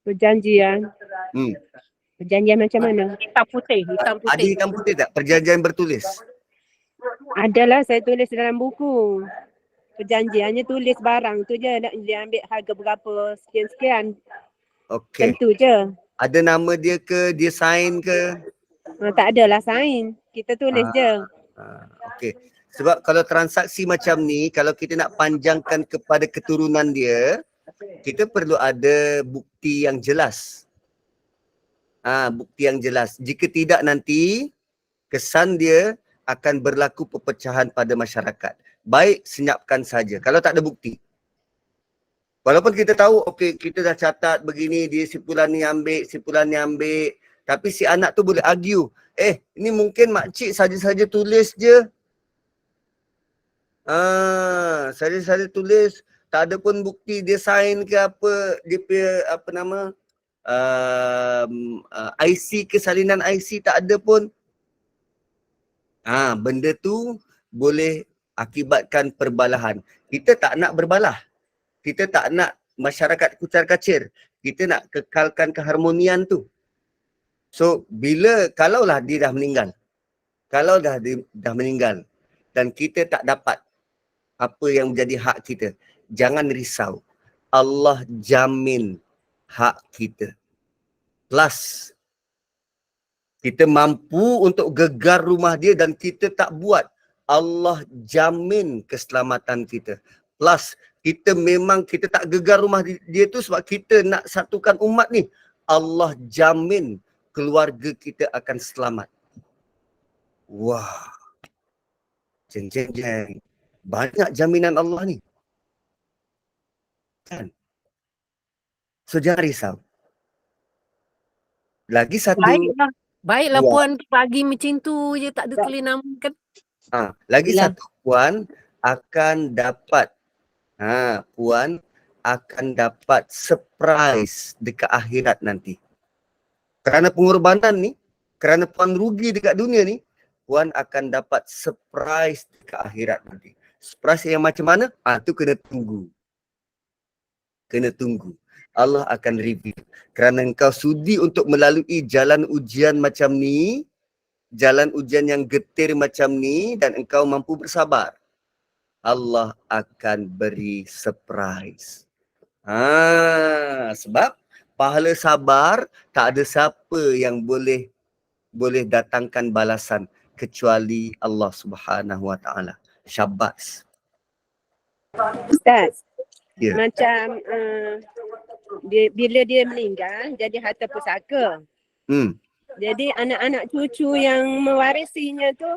Perjanjian. Perjanjian macam mana? Hitam putih. Ada hitam putih tak? Perjanjian bertulis? Adalah, saya tulis dalam buku. Perjanjiannya tulis barang tu je. Dia ambil harga berapa, sekian-sekian. Okey. Tentu je. Ada nama dia ke? Dia sign ke? Tak adalah sign. Kita tulis je. Okey. Sebab kalau transaksi macam ni, kalau kita nak panjangkan kepada keturunan dia, kita perlu ada bukti yang jelas. Bukti yang jelas. Jika tidak nanti, kesan dia akan berlaku perpecahan pada masyarakat. Baik, senyapkan saja. Kalau tak ada bukti. Walaupun kita tahu, okey, kita dah catat begini, dia simpulan ni ambil. Tapi si anak tu boleh argue. Ini mungkin makcik saja-saja tulis je. Saja-saja tulis. Tak ada pun bukti dia sign ke apa. Dia punya apa nama. IC ke salinan IC tak ada pun. Benda tu boleh akibatkan perbalahan. Kita tak nak berbalah. Kita tak nak masyarakat kucar-kacir. Kita nak kekalkan keharmonian tu. So, kalaulah dia dah meninggal. Kalau dah meninggal dan kita tak dapat apa yang menjadi hak kita, jangan risau. Allah jamin hak kita. Plus, kita mampu untuk gegar rumah dia dan kita tak buat. Allah jamin keselamatan kita. Plus, kita tak gegar rumah dia tu sebab kita nak satukan umat ni. Allah jamin keluarga kita akan selamat. Wah. Jeng. Banyak jaminan Allah ni. Kan? So jangan risau. Lagi satu. Baiklah puan pagi macam tu je, tak ada tulis nama kan. Lagi satu, puan akan dapat surprise dekat akhirat nanti. Kerana pengorbanan ni, kerana puan rugi dekat dunia ni, puan akan dapat surprise dekat akhirat nanti. Surprise yang macam mana? Tu kena tunggu. Allah akan review. Kerana engkau sudi untuk melalui jalan ujian macam ni, jalan ujian yang getir macam ni dan engkau mampu bersabar, Allah akan beri surprise. Sebab pahala sabar tak ada siapa yang boleh datangkan balasan kecuali Allah Subhanahu Wa Taala. Syabas. Ustaz, Ya. macam bila dia meninggal jadi harta pusaka. Jadi anak-anak cucu yang mewarisinya tu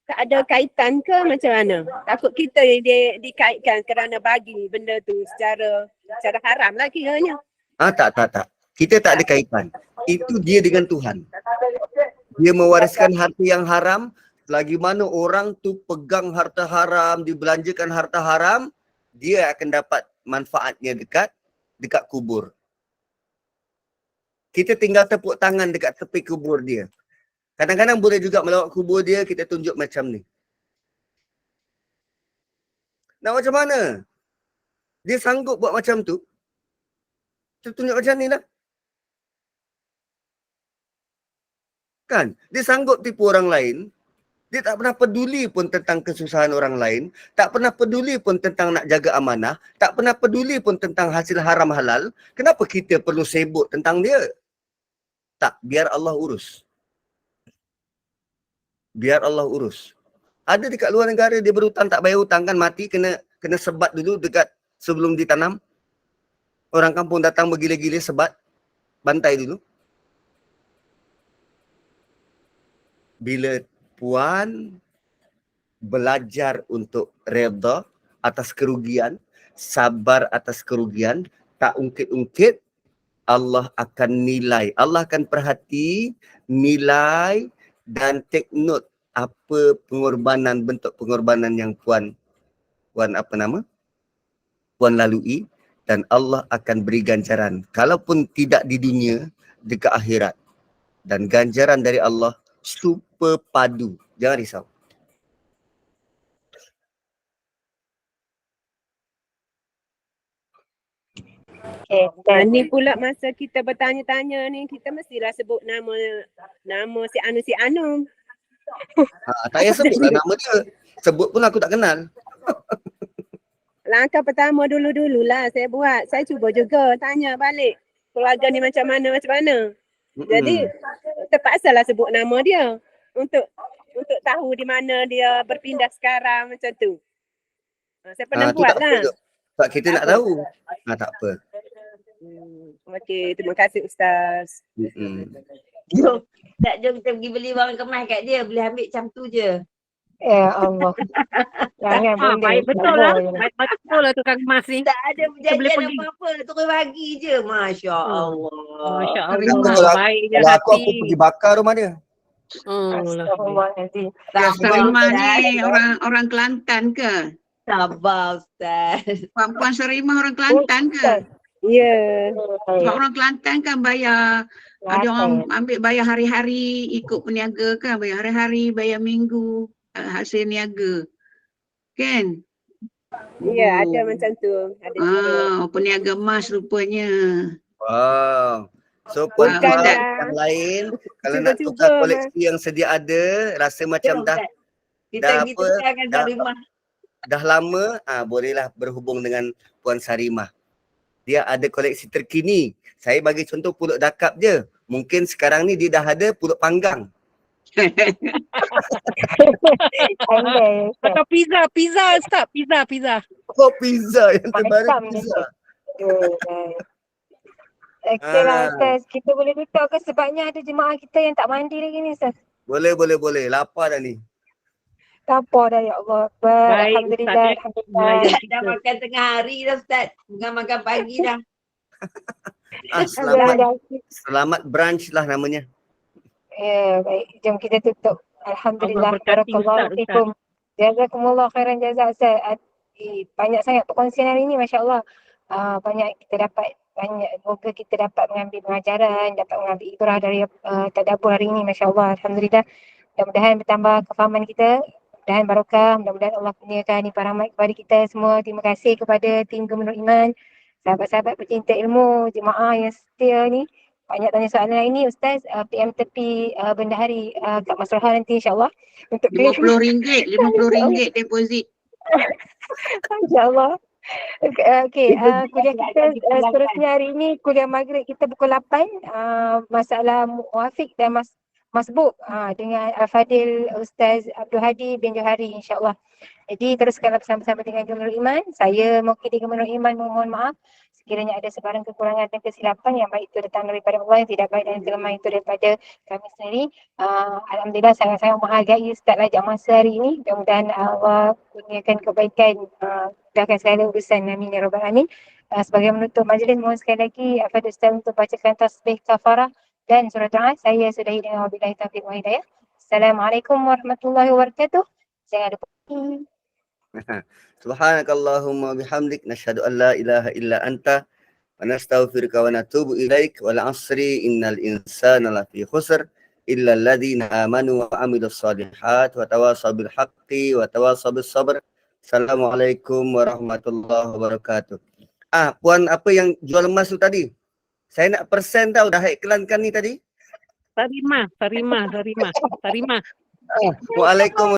tak ada kaitan ke macam mana? Takut kita dia dikaitkan kerana bagi benda tu secara haram lah kiranya. Tak. Kita tak ada kaitan. Itu dia dengan Tuhan. Dia mewariskan harta yang haram. Lagi mana orang tu pegang harta haram, dibelanjakan harta haram, dia akan dapat manfaatnya dekat kubur. kita tinggal tepuk tangan dekat tepi kubur dia. Kadang-kadang boleh juga melawat kubur dia, kita tunjuk macam ni. Nak macam mana? Dia sanggup buat macam tu. Kita tunjuk macam ni lah. Kan? Dia sanggup tipu orang lain. Dia tak pernah peduli pun tentang kesusahan orang lain. Tak pernah peduli pun tentang nak jaga amanah. Tak pernah peduli pun tentang hasil haram halal. Kenapa kita perlu sibuk tentang dia? Tak, biar Allah urus. Biar Allah urus. Ada dekat luar negara dia berhutang tak bayar hutang kan mati kena sebat dulu dekat sebelum ditanam. Orang kampung datang bergila-gila sebat, bantai dulu. Bila puan belajar untuk redha atas kerugian, sabar atas kerugian, tak ungkit-ungkit, Allah akan nilai. Allah akan perhati, nilai dan take note apa pengorbanan, bentuk pengorbanan yang puan lalui, dan Allah akan beri ganjaran. Kalaupun tidak di dunia, dekat akhirat. Dan ganjaran dari Allah super padu. Jangan risau. Ni pula masa kita bertanya-tanya ni, kita mestilah sebut nama si Anu. Tak payah sebut lah nama dia. Sebut pun aku tak kenal. Langkah pertama dulu-dululah saya buat. Saya cuba juga tanya balik keluarga ni macam mana. Jadi terpaksalah sebut nama dia untuk tahu di mana dia berpindah sekarang macam tu. Saya pernah buat lah. Sebab kita nak tahu. Tak apa. Okey, terima kasih Ustaz. Jom kita pergi beli barang kemas kat dia. Boleh ambil macam tu je. Ya Allah. Jangan boleh. Baik betul lah. Baik betul lah tukang kemas ni. Tak ada perjanjian apa-apa. Terus bagi je. Masya Allah. Masya Allah. Baik je Kalau hati. aku pergi bakar rumah dia. Astagfirullahaladzim. Sarimah ni orang Kelantan ke? Sabar Ustaz. Puan Sarimah orang Kelantan ke? Ya. Sebab orang Kelantan kan bayar, ada orang ambil bayar hari-hari, ikut peniaga kan, bayar hari-hari, bayar minggu, hasil niaga. Kan? Ya, ada macam tu. Ada juga. Peniaga emas rupanya. Wow. So puan-puan yang lain, kalau nak tukar koleksi yang sedia ada, rasa macam dah lama, bolehlah berhubung dengan Puan Sarimah. Dia ada koleksi terkini. Saya bagi contoh pulut dakap je. Mungkin sekarang ni dia dah ada pulut panggang. Atau pizza Ustaz. Pizza. Oh, pizza yang terbaru pizza. Okey lah Ustaz. Kita boleh tutup ke sebabnya ada jemaah kita yang tak mandi lagi ni Ustaz. Boleh. Lapar dah ni. Lapar dah ya Allah. Alhamdulillah. Dah makan tengah hari dah Ustaz. Bukan makan pagi dah. Selamat brunch lah namanya. Ya, baik. Jom kita tutup. Alhamdulillah. Barakallahu fikum. Jazakumullah khairan jazak Ustaz. Banyak sangat perkongsian hari ni, masya-Allah. Banyak kita dapat, semoga kita dapat mengambil pengajaran, dapat mengambil ibrah dari tadabbur hari ini, masya-Allah. Alhamdulillah. Mudah-mudahan bertambah kefahaman kita. Mudah-mudahan barokah, mudah-mudahan Allah kurniakan nipah rahmat kepada kita semua. Terima kasih kepada tim Gemenur Iman, sahabat-sahabat pecinta ilmu, jemaah yang setia ni. Banyak tanya soalan hari ni Ustaz, PM tepi bendahari Kak Masroha nanti insya-Allah untuk RM50 deposit. Insya-Allah. Okey, kuliah kita seterusnya hari ini kuliah maghrib kita pukul 8, masalah muafiq dan masbuk dengan Al-Fadil Ustaz Abdul Hadi bin Johari insya-Allah. Jadi teruskanlah bersama-sama dengan Gemenur Iman. Saya mewakili Gemenur Iman memohon maaf sekiranya ada sebarang kekurangan dan kesilapan yang baik itu datang daripada Allah, yang tidak baik dan kelemahan itu daripada kami sendiri. Alhamdulillah sangat-sangat menghargai Ustaz lajak masa hari ini. Mudah-mudahan Allah kurniakan kebaikan, mudahkan segala urusan. Amin ya rabbal alamin. Sebagai menutup majlis, mohon sekali lagi Al-Fadil Ustaz untuk bacakan tasbih kafarah dan surat doa. Saya sudahi dengan wabillahi taufiq wa hidayah. Assalamualaikum warahmatullahi wabarakatuh. Jangan lupa. Subhanakallahumma bihamdik, nashhadu an la ilaha illa anta, wa nastaghfiruka wa natubu ilaik wal 'asri innal insana lafi khusr illa alladhina amanu wa 'amilus shalihat wa tawasaw bil haqqi wa tawasaw bis sabr. Assalamualaikum warahmatullahi wabarakatuh. Puan apa yang jual emas tu tadi? Saya nak persen tahu, dah iklankan ni tadi. Tarimah. Waalaikumsalam.